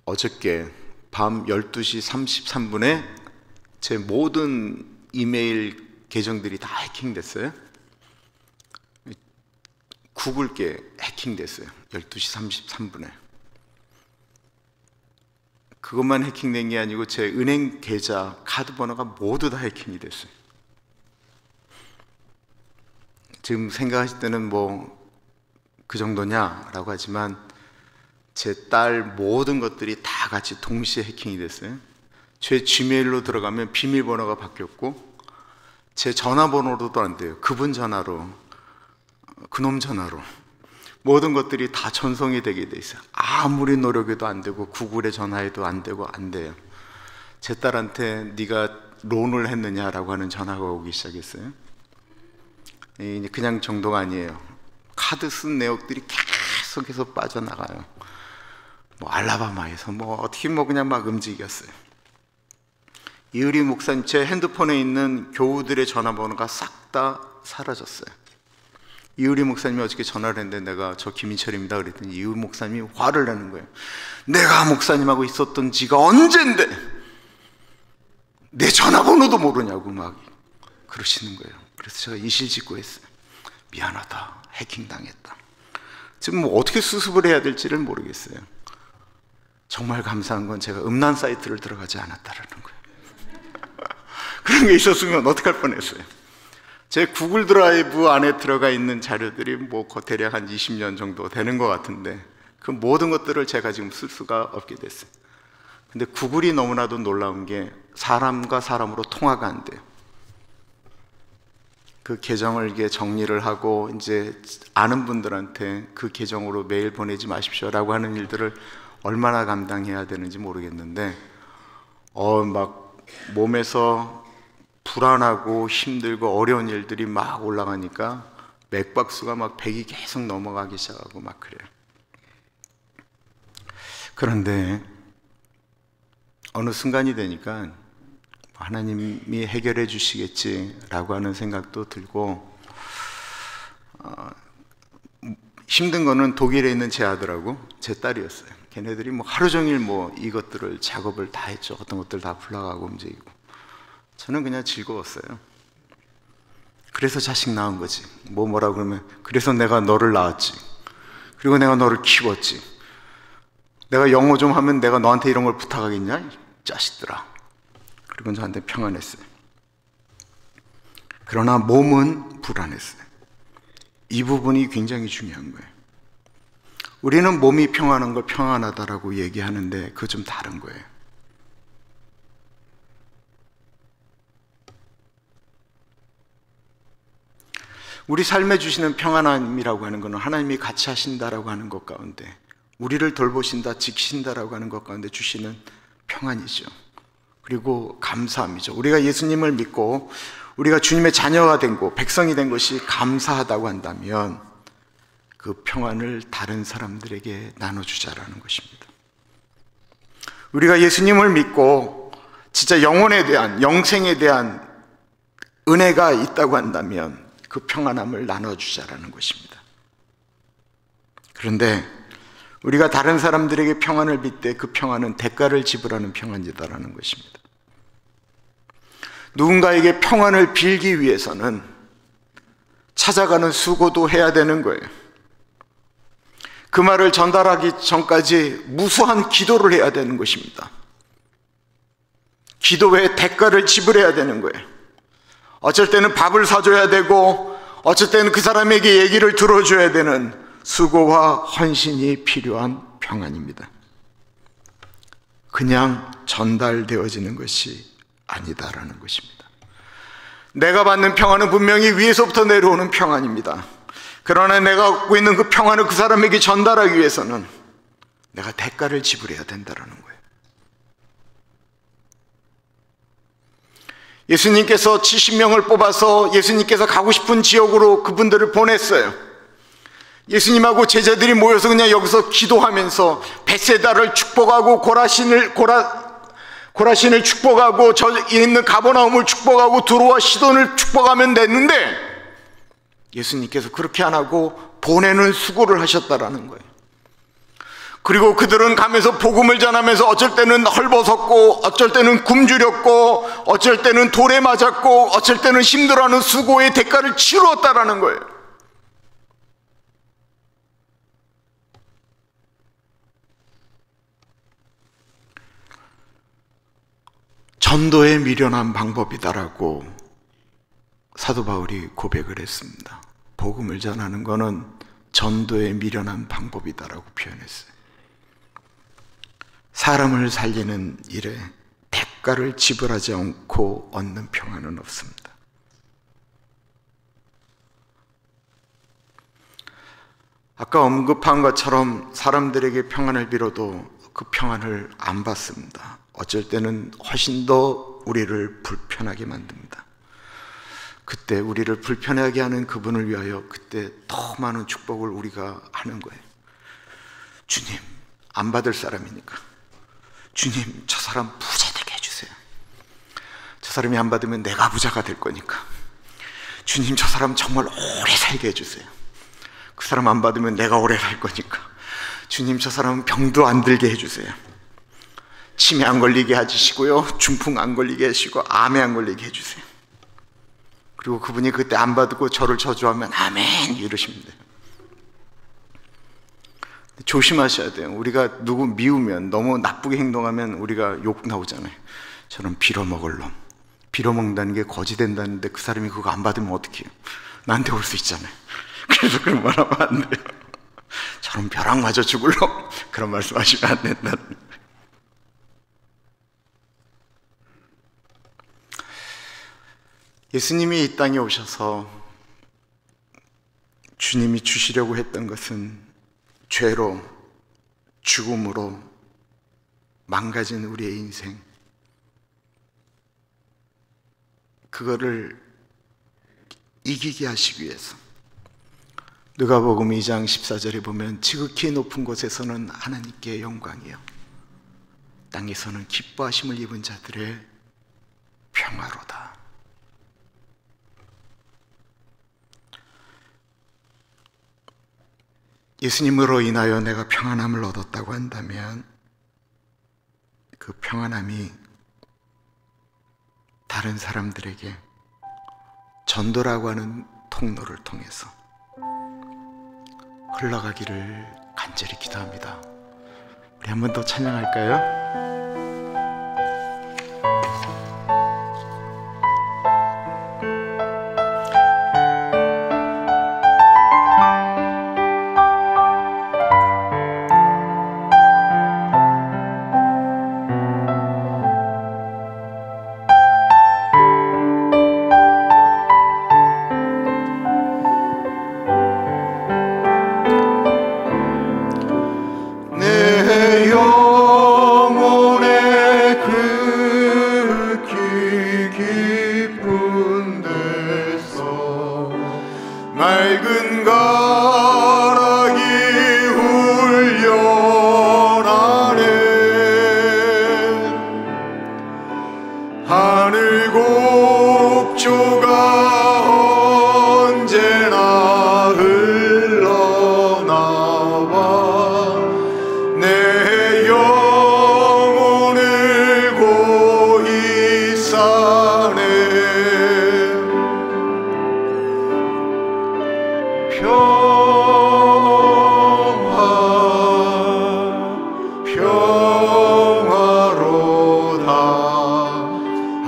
어저께 밤 12시 33분에 제 모든 이메일 계정들이 다 해킹됐어요. 구글께 해킹됐어요. 12시 33분에. 그것만 해킹된 게 아니고 제 은행 계좌, 카드 번호가 모두 다 해킹이 됐어요. 지금 생각하실 때는 뭐 그 정도냐라고 하지만 제 딸 모든 것들이 다 같이 동시에 해킹이 됐어요. 제 지메일로 들어가면 비밀번호가 바뀌었고 제 전화번호로도 안 돼요. 그분 전화로, 그놈 전화로 모든 것들이 다 전송이 되게 돼 있어요. 아무리 노력해도 안 되고 구글에 전화해도 안 되고 안 돼요. 제 딸한테 네가 론을 했느냐라고 하는 전화가 오기 시작했어요. 그냥 정도가 아니에요. 카드 쓴 내역들이 계속해서 빠져나가요. 뭐 알라바마에서 뭐 어떻게 뭐 그냥 막 움직였어요. 이의리 목사님, 제 핸드폰에 있는 교우들의 전화번호가 싹 다 사라졌어요. 이의리 목사님이 어저께 전화를 했는데 내가 저 김인철입니다 그랬더니 이의리 목사님이 화를 내는 거예요. 내가 목사님하고 있었던 지가 언젠데 내 전화번호도 모르냐고 막 그러시는 거예요. 그래서 제가 이실직고했어요. 미안하다, 해킹당했다. 지금 뭐 어떻게 수습을 해야 될지를 모르겠어요. 정말 감사한 건 제가 음란 사이트를 들어가지 않았다라는 거예요. 그런 게 있었으면 어떡할 뻔했어요. 제 구글 드라이브 안에 들어가 있는 자료들이 뭐 대략 한 20년 정도 되는 것 같은데 그 모든 것들을 제가 지금 쓸 수가 없게 됐어요. 근데 구글이 너무나도 놀라운 게 사람과 사람으로 통화가 안 돼요. 그 계정을 이게 정리를 하고 이제 아는 분들한테 그 계정으로 메일 보내지 마십시오라고 하는 일들을 얼마나 감당해야 되는지 모르겠는데 막 몸에서 불안하고 힘들고 어려운 일들이 막 올라가니까 맥박수가 막 100이 계속 넘어가기 시작하고 막 그래요. 그런데 어느 순간이 되니까 하나님이 해결해 주시겠지라고 하는 생각도 들고 힘든 거는 독일에 있는 제 아들하고 제 딸이었어요. 걔네들이 뭐 하루 종일 뭐 이것들을 작업을 다 했죠. 어떤 것들 다 불러가고 움직이고 저는 그냥 즐거웠어요. 그래서 자식 낳은 거지. 뭐라고 그러면 그래서 내가 너를 낳았지. 그리고 내가 너를 키웠지. 내가 영어 좀 하면 내가 너한테 이런 걸 부탁하겠냐? 이 자식들아. 그리고 저한테 평안했어요. 그러나 몸은 불안했어요. 이 부분이 굉장히 중요한 거예요. 우리는 몸이 평안한 걸 평안하다라고 얘기하는데 그거 좀 다른 거예요. 우리 삶에 주시는 평안함이라고 하는 것은 하나님이 같이 하신다라고 하는 것 가운데 우리를 돌보신다, 지키신다라고 하는 것 가운데 주시는 평안이죠. 그리고 감사함이죠. 우리가 예수님을 믿고 우리가 주님의 자녀가 된 것, 백성이 된 것이 감사하다고 한다면 그 평안을 다른 사람들에게 나눠주자라는 것입니다. 우리가 예수님을 믿고 진짜 영혼에 대한, 영생에 대한 은혜가 있다고 한다면 그 평안함을 나눠주자라는 것입니다. 그런데 우리가 다른 사람들에게 평안을 빌 때 그 평안은 대가를 지불하는 평안이다라는 것입니다. 누군가에게 평안을 빌기 위해서는 찾아가는 수고도 해야 되는 거예요. 그 말을 전달하기 전까지 무수한 기도를 해야 되는 것입니다. 기도의 대가를 지불해야 되는 거예요. 어쩔 때는 밥을 사줘야 되고 어쩔 때는 그 사람에게 얘기를 들어줘야 되는 수고와 헌신이 필요한 평안입니다. 그냥 전달되어지는 것이 아니다라는 것입니다. 내가 받는 평안은 분명히 위에서부터 내려오는 평안입니다. 그러나 내가 갖고 있는 그 평안을 그 사람에게 전달하기 위해서는 내가 대가를 지불해야 된다는 거예요. 예수님께서 70명을 뽑아서 예수님께서 가고 싶은 지역으로 그분들을 보냈어요. 예수님하고 제자들이 모여서 그냥 여기서 기도하면서 벳세다를 축복하고 고라신을 축복하고 저 있는 가버나움을 축복하고 두로와 시돈을 축복하면 됐는데 예수님께서 그렇게 안 하고 보내는 수고를 하셨다라는 거예요. 그리고 그들은 가면서 복음을 전하면서 어쩔 때는 헐벗었고 어쩔 때는 굶주렸고 어쩔 때는 돌에 맞았고 어쩔 때는 힘들어하는 수고의 대가를 치루었다라는 거예요. 전도에 미련한 방법이다라고 사도 바울이 고백을 했습니다. 복음을 전하는 것은 전도에 미련한 방법이다라고 표현했어요. 사람을 살리는 일에 대가를 지불하지 않고 얻는 평안은 없습니다. 아까 언급한 것처럼 사람들에게 평안을 빌어도 그 평안을 안 받습니다. 어쩔 때는 훨씬 더 우리를 불편하게 만듭니다. 그때 우리를 불편하게 하는 그분을 위하여 그때 더 많은 축복을 우리가 하는 거예요. 주님, 안 받을 사람이니까 주님, 저 사람 부자 되게 해주세요. 저 사람이 안 받으면 내가 부자가 될 거니까 주님, 저 사람 정말 오래 살게 해주세요. 그 사람 안 받으면 내가 오래 살 거니까 주님, 저 사람은 병도 안 들게 해주세요. 치매 안 걸리게 해주시고요, 중풍 안 걸리게 해주시고 암에 안 걸리게 해주세요. 그리고 그분이 그때 안 받고 저를 저주하면 아멘 이러시면 돼요. 조심하셔야 돼요. 우리가 누구 미우면, 너무 나쁘게 행동하면 우리가 욕 나오잖아요. 저런 빌어먹을 놈, 빌어먹는다는 게 거지 된다는데 그 사람이 그거 안 받으면 어떡해요? 나한테 올 수 있잖아요. 그래서 그런 말 하면 안 돼요. 저런 벼락 맞아 죽을 놈, 그런 말씀 하시면 안 된다는 거예요. 예수님이 이 땅에 오셔서 주님이 주시려고 했던 것은 죄로, 죽음으로 망가진 우리의 인생, 그거를 이기게 하시기 위해서. 누가복음 2장 14절에 보면 지극히 높은 곳에서는 하나님께 영광이요, 땅에서는 기뻐하심을 입은 자들의 평화로다. 예수님으로 인하여 내가 평안함을 얻었다고 한다면 그 평안함이 다른 사람들에게 전도라고 하는 통로를 통해서 흘러가기를 간절히 기도합니다. 우리 한 번 더 찬양할까요?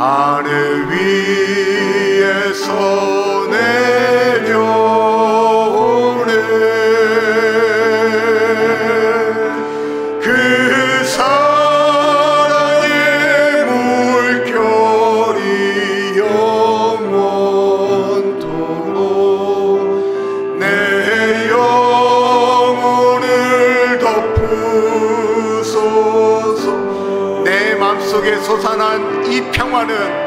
하늘 위에서 내려오네 그 사랑의 물결이 영원토록 내 영혼을 덮으소서. 내 맘속에 솟아난 이 평화는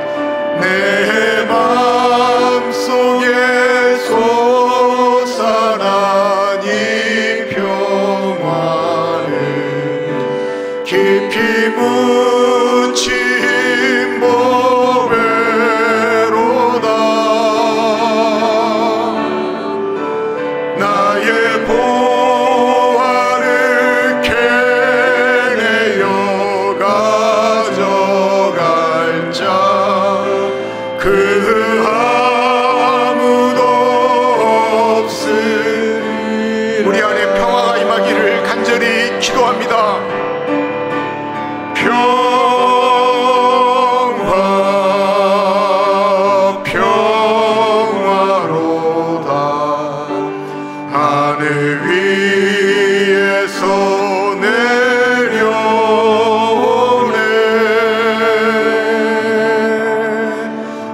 내 맘속에 솟아난 이 평화는 깊이 묻힌 그 아무도 없으리. 우리 안에 평화가 임하기를 간절히 기도합니다. 평화로다. 하늘 위에서 내려오네.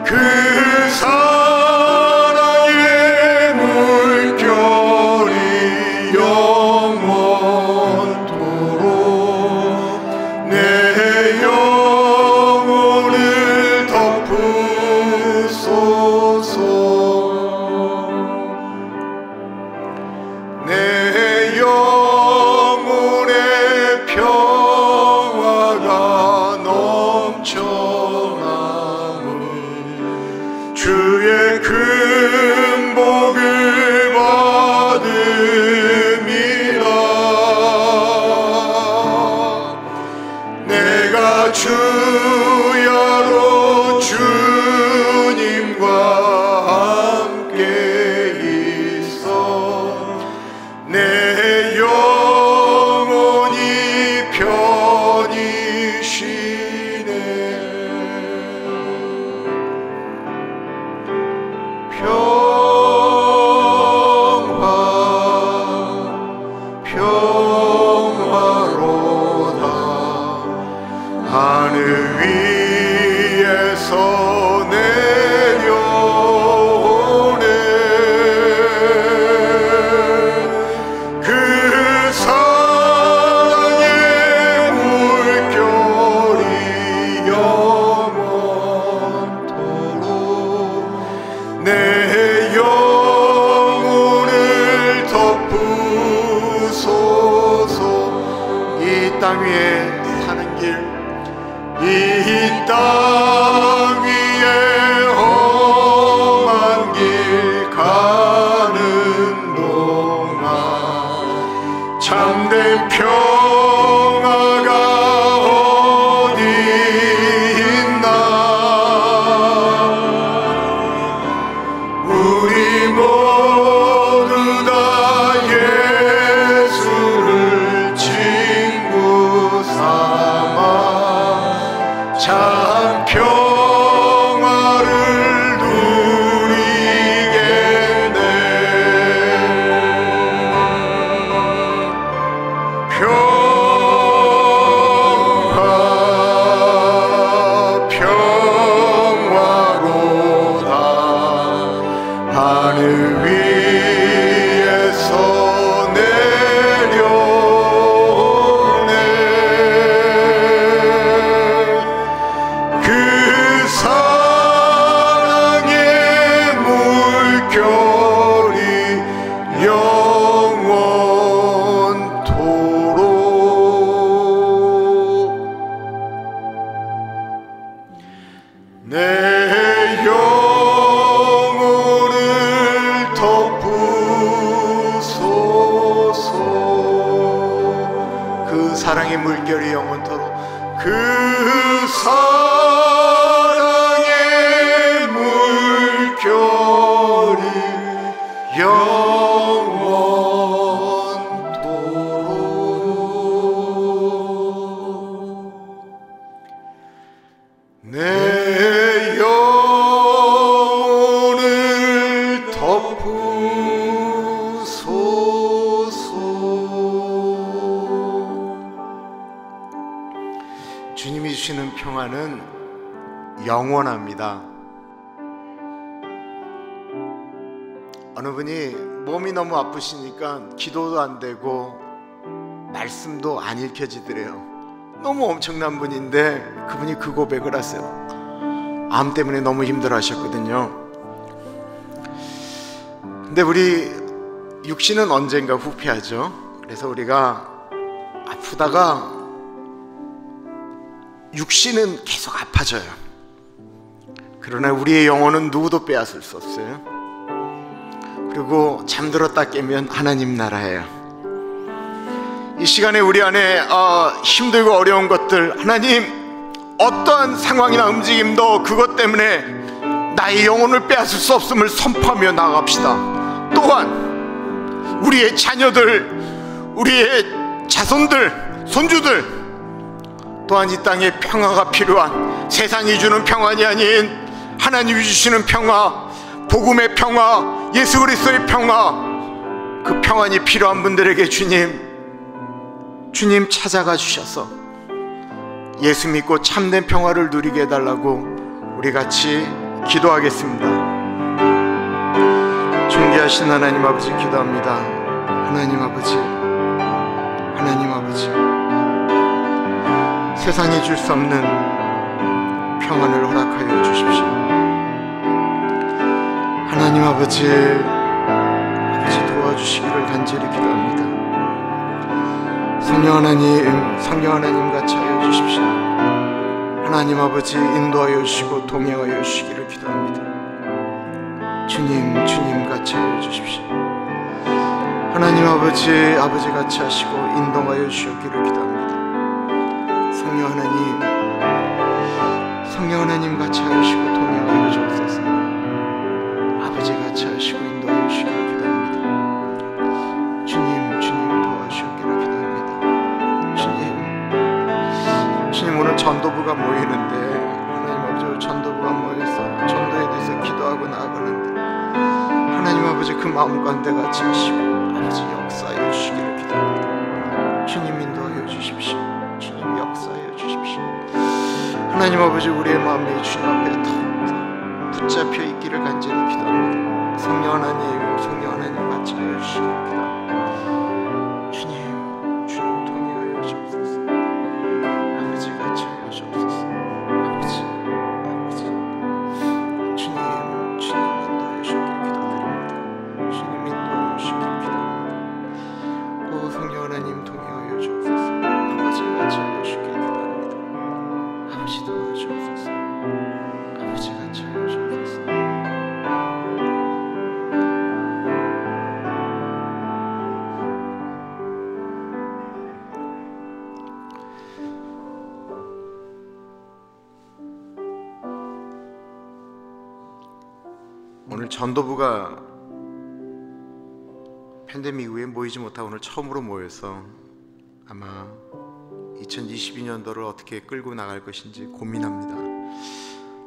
그 사랑의 물결이 영원토록 내 영혼을 덮으소서. 내 영혼의 평화가 넘쳐나는 주의 큰 복을 받음이라. 내가 주야로 주님과 함께 있어 내 영혼이 편히 쉬네. 평화로다. 하늘 위에서 내려오네. 그 사랑의 물결이 영원토록 내 영혼을 덮으소서. 이 땅 위에 사는 길, 이 땅 위에 험한 길 가는 동안 참된 평화가 어디 있나. 우리 모두 다 예수를 친구 삼아 참 평화를 누리겠네. 평화로다. 하늘 위에서 내려오네. 그 사랑의 물결이 영원토록 내 영혼을 덮으소서. 그 사랑의 물결이 영원토록, 그 사랑의 물결이 영원토록 내 영혼을 덮으소서. 주님이 주시는 평화는 영원합니다. 어느 분이 몸이 너무 아프시니까 기도도 안 되고 말씀도 안 읽혀지더래요. 너무 엄청난 분인데 그분이 그 고백을 하세요. 암 때문에 너무 힘들어 하셨거든요. 근데 우리 육신은 언젠가 후패하죠. 그래서 우리가 아프다가 육신은 계속 아파져요. 그러나 우리의 영혼은 누구도 빼앗을 수 없어요. 그리고 잠들었다 깨면 하나님 나라예요. 이 시간에 우리 안에 힘들고 어려운 것들, 하나님 어떠한 상황이나 움직임도 그것 때문에 나의 영혼을 빼앗을 수 없음을 선포하며 나아갑시다. 또한 우리의 자녀들, 우리의 자손들, 손주들 또한 이 땅에 평화가 필요한, 세상이 주는 평안이 아닌 하나님이 주시는 평화, 복음의 평화, 예수 그리스도의 평화, 그 평안이 필요한 분들에게 주님 찾아가 주셔서 예수 믿고 참된 평화를 누리게 해달라고 우리 같이 기도하겠습니다. 존귀하신 하나님 아버지 기도합니다. 하나님 아버지, 하나님 아버지, 세상이 줄 수 없는 평안을 허락하여 주십시오. 하나님 아버지, 도와주시기를 간절히 기도합니다. 성령 하나님 같이 하여 주십시오. 하나님 아버지 인도하여 주시고 동행하여 주시기를 기도합니다. 주님 같이 하여 주십시오. 하나님 아버지 같이 하시고 인도하여 주시기를 기도합니다. 성령 하나님 같이 하시고 동행하여 주옵소서. 아버지 같이 하시고 인도하여 주시기를 기도합니다. 주님 도와주시기를 기도합니다. 주님 오늘 전도부가 모이는데, 하나님 아버지 전도부가 모여서 전도에 대해서 기도하고 나아가는데 하나님 아버지 그 마음 가운데 같이 하시고 아버지 역사하여 주시기를 기도합니다. 주님 인도하여 주십시오. 주님 역사하여 주십시오. 하나님 아버지 우리의 마음이 주님 앞에 더 붙잡혀 있기를 간절히 기도합니다. 성령 하나님 같이 하여 주시기를 기도합니다. 주님 동행하여 주옵소서. 아버지 같이 하여 주옵소서. 아버지 주님 인도하여 주시기를 기도드립니다. 주님 인도하여 주시기를 기도합니다. 오 성령 하나님 동행하여 주옵소서. 아버지 같이 하여 주시기를 기도합니다. 아버지 도와주옵소서. 아버지 같이 하여 주옵소서. 오늘 전도부가 팬데믹 이후에 모이지 못하고 오늘 처음으로 모여서 아마 2022년도를 어떻게 끌고 나갈 것인지 고민합니다.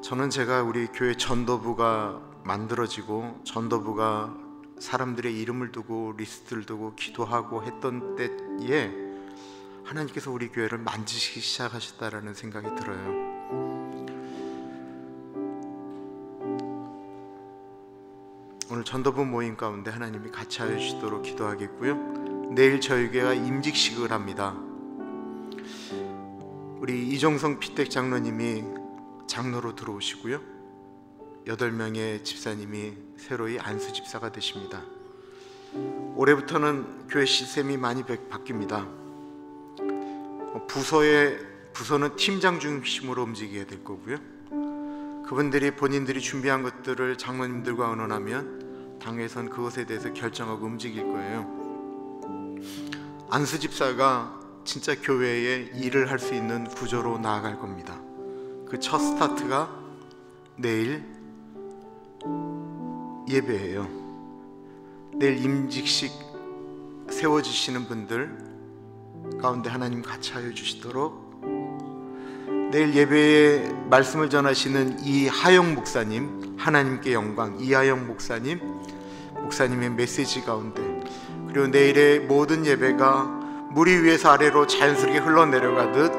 저는 제가 우리 교회 전도부가 만들어지고 전도부가 사람들의 이름을 두고 리스트를 두고 기도하고 했던 때에 하나님께서 우리 교회를 만지시기 시작하셨다라는 생각이 들어요. 오늘 전도부 모임 가운데 하나님이 같이 하여 주시도록 기도하겠고요. 내일 저희 교회가 임직식을 합니다. 우리 이종성 피택 장로님이 장로로 들어오시고요, 8명의 집사님이 새로이 안수 집사가 되십니다. 올해부터는 교회 시스템이 많이 바뀝니다. 부서는 팀장 중심으로 움직이게 될 거고요, 그분들이 본인들이 준비한 것들을 장로님들과 의논하면 당회에선 그것에 대해서 결정하고 움직일 거예요. 안수 집사가 진짜 교회에 일을 할 수 있는 구조로 나아갈 겁니다. 그 첫 스타트가 내일 예배예요. 내일 임직식 세워주시는 분들 가운데 하나님 같이 하여 주시도록, 내일 예배에 말씀을 전하시는 이하영 목사님, 하나님께 영광, 이하영 목사님의 메시지 가운데, 그리고 내일의 모든 예배가 물 위에서 아래로 자연스럽게 흘러내려가듯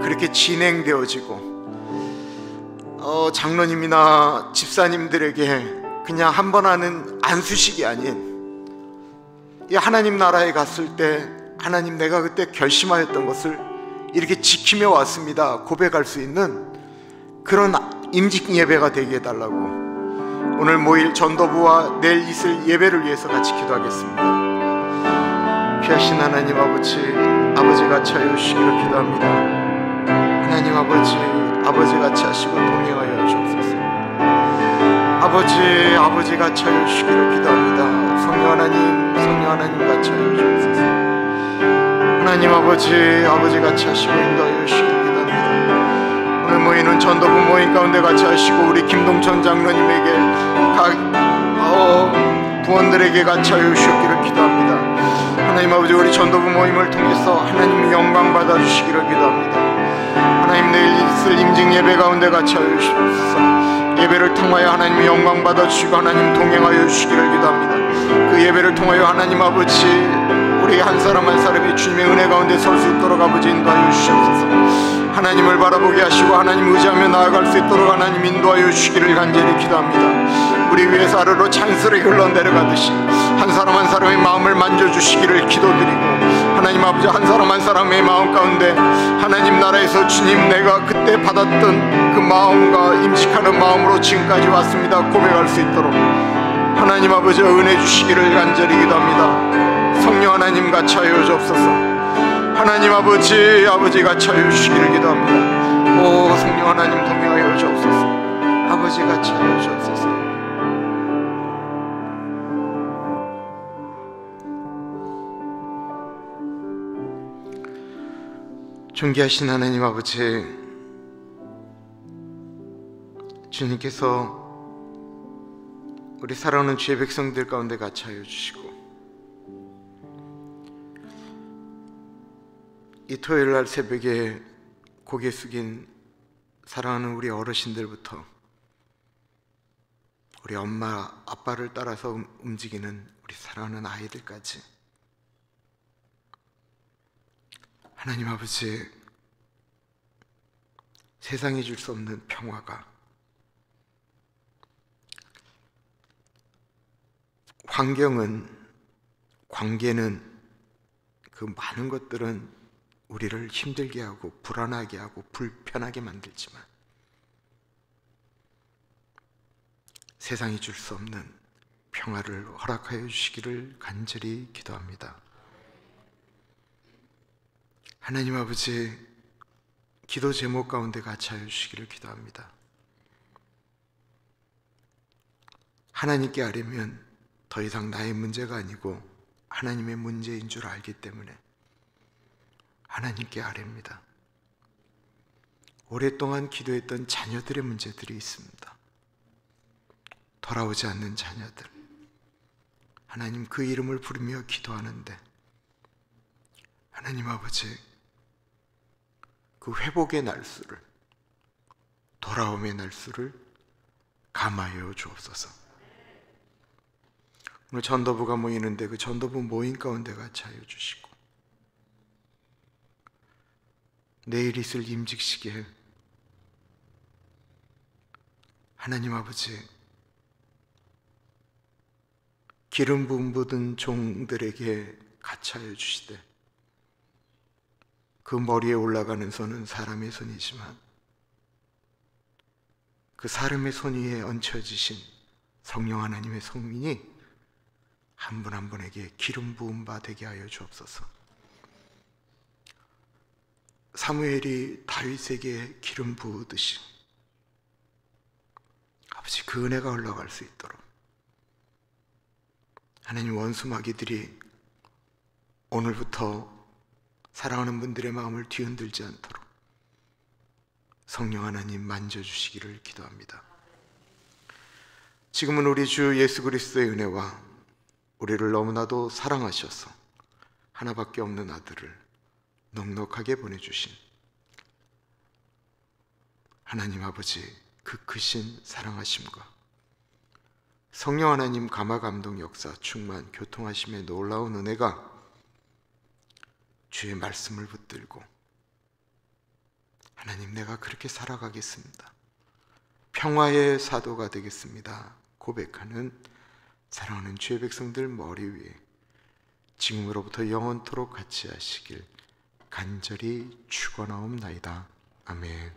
그렇게 진행되어지고, 장로님이나 집사님들에게 그냥 한 번 하는 안수식이 아닌, 이 하나님 나라에 갔을 때 하나님 내가 그때 결심하였던 것을 이렇게 지키며 왔습니다 고백할 수 있는 그런 임직 예배가 되게 해달라고 오늘 모일 전도부와 내일 있을 예배를 위해서 같이 기도하겠습니다. 귀하신 하나님 아버지 같이 하여 주시기를 기도합니다. 하나님 아버지 같이 하시고 동행하여 주옵소서. 아버지 같이 하여 주시기를 기도합니다. 성령 하나님 같이 하여 주옵소서. 하나님 아버지 같이 하시고 인도하여 주시기를 기도합니다. 오늘 모이는 전도부 모임 가운데 같이 하시고 우리 김동천 장로님에게 각 부원들에게 같이 하여 주시기를 기도합니다. 하나님 아버지, 우리 전도부 모임을 통해서 하나님의 영광 받아주시기를 기도합니다. 하나님, 내일 있을 임직 예배 가운데 같이 하여 주시옵소서. 예배를 통하여 하나님의 영광 받아주시고 하나님 동행하여 주시기를 기도합니다. 그 예배를 통하여 하나님 아버지, 우리 한 사람 한 사람이 주님의 은혜 가운데 설 수 있도록 아버지 인도하여 주시옵소서. 하나님을 바라보게 하시고 하나님 의지하며 나아갈 수 있도록 하나님 인도하여 주시기를 간절히 기도합니다. 우리 위에서 하루로 찬스를 흘러내려가듯이 한 사람 한 사람의 마음을 만져주시기를 기도드리고, 하나님 아버지, 한 사람 한 사람의 마음 가운데 하나님 나라에서 주님 내가 그때 받았던 그 마음과 임식하는 마음으로 지금까지 왔습니다 고백할 수 있도록 하나님 아버지 은혜 주시기를 간절히 기도합니다. 성령 하나님 같이 하여 주옵소서. 하나님 아버지 같이 하여 주시기를 기도합니다. 오 성령 하나님 동행하여 주옵소서. 아버지 같이 하여 주옵소서. 존귀하신 하나님 아버지, 주님께서 우리 사랑하는 주의 백성들 가운데 같이 하여 주시고, 이 토요일날 새벽에 고개 숙인 사랑하는 우리 어르신들부터 우리 엄마 아빠를 따라서 움직이는 우리 사랑하는 아이들까지 하나님 아버지, 세상이 줄 수 없는 평화가, 환경은, 관계는, 그 많은 것들은 우리를 힘들게 하고 불안하게 하고 불편하게 만들지만 세상이 줄 수 없는 평화를 허락하여 주시기를 간절히 기도합니다. 하나님 아버지, 기도 제목 가운데 같이 하여 주시기를 기도합니다. 하나님께 아뢰면 더 이상 나의 문제가 아니고 하나님의 문제인 줄 알기 때문에 하나님께 아뢰입니다. 오랫동안 기도했던 자녀들의 문제들이 있습니다. 돌아오지 않는 자녀들, 하나님 그 이름을 부르며 기도하는데 하나님 아버지, 그 회복의 날수를, 돌아옴의 날수를 감하여 주옵소서. 오늘 전도부가 모이는데 그 전도부 모임 가운데 같이 하여 주시고, 내일 있을 임직식에 하나님 아버지, 기름 부음 받은 종들에게 같이 하여 주시되, 그 머리에 올라가는 손은 사람의 손이지만 그 사람의 손 위에 얹혀지신 성령 하나님의 성민이 한 분 한 분에게 기름 부음 받게 하여 주옵소서. 사무엘이 다윗에게 기름 부으듯이 아버지, 그 은혜가 흘러갈 수 있도록 하나님, 원수 마귀들이 오늘부터 사랑하는 분들의 마음을 뒤흔들지 않도록 성령 하나님 만져주시기를 기도합니다. 지금은 우리 주 예수 그리스도의 은혜와 우리를 너무나도 사랑하셔서 하나밖에 없는 아들을 넉넉하게 보내주신 하나님 아버지, 그 크신 사랑하심과 성령 하나님 감화 감동 역사 충만 교통하심의 놀라운 은혜가 주의 말씀을 붙들고 하나님, 내가 그렇게 살아가겠습니다, 평화의 사도가 되겠습니다 고백하는 사랑하는 주의 백성들 머리 위에 지금으로부터 영원토록 같이 하시길 간절히 축원하옵나이다. 아멘.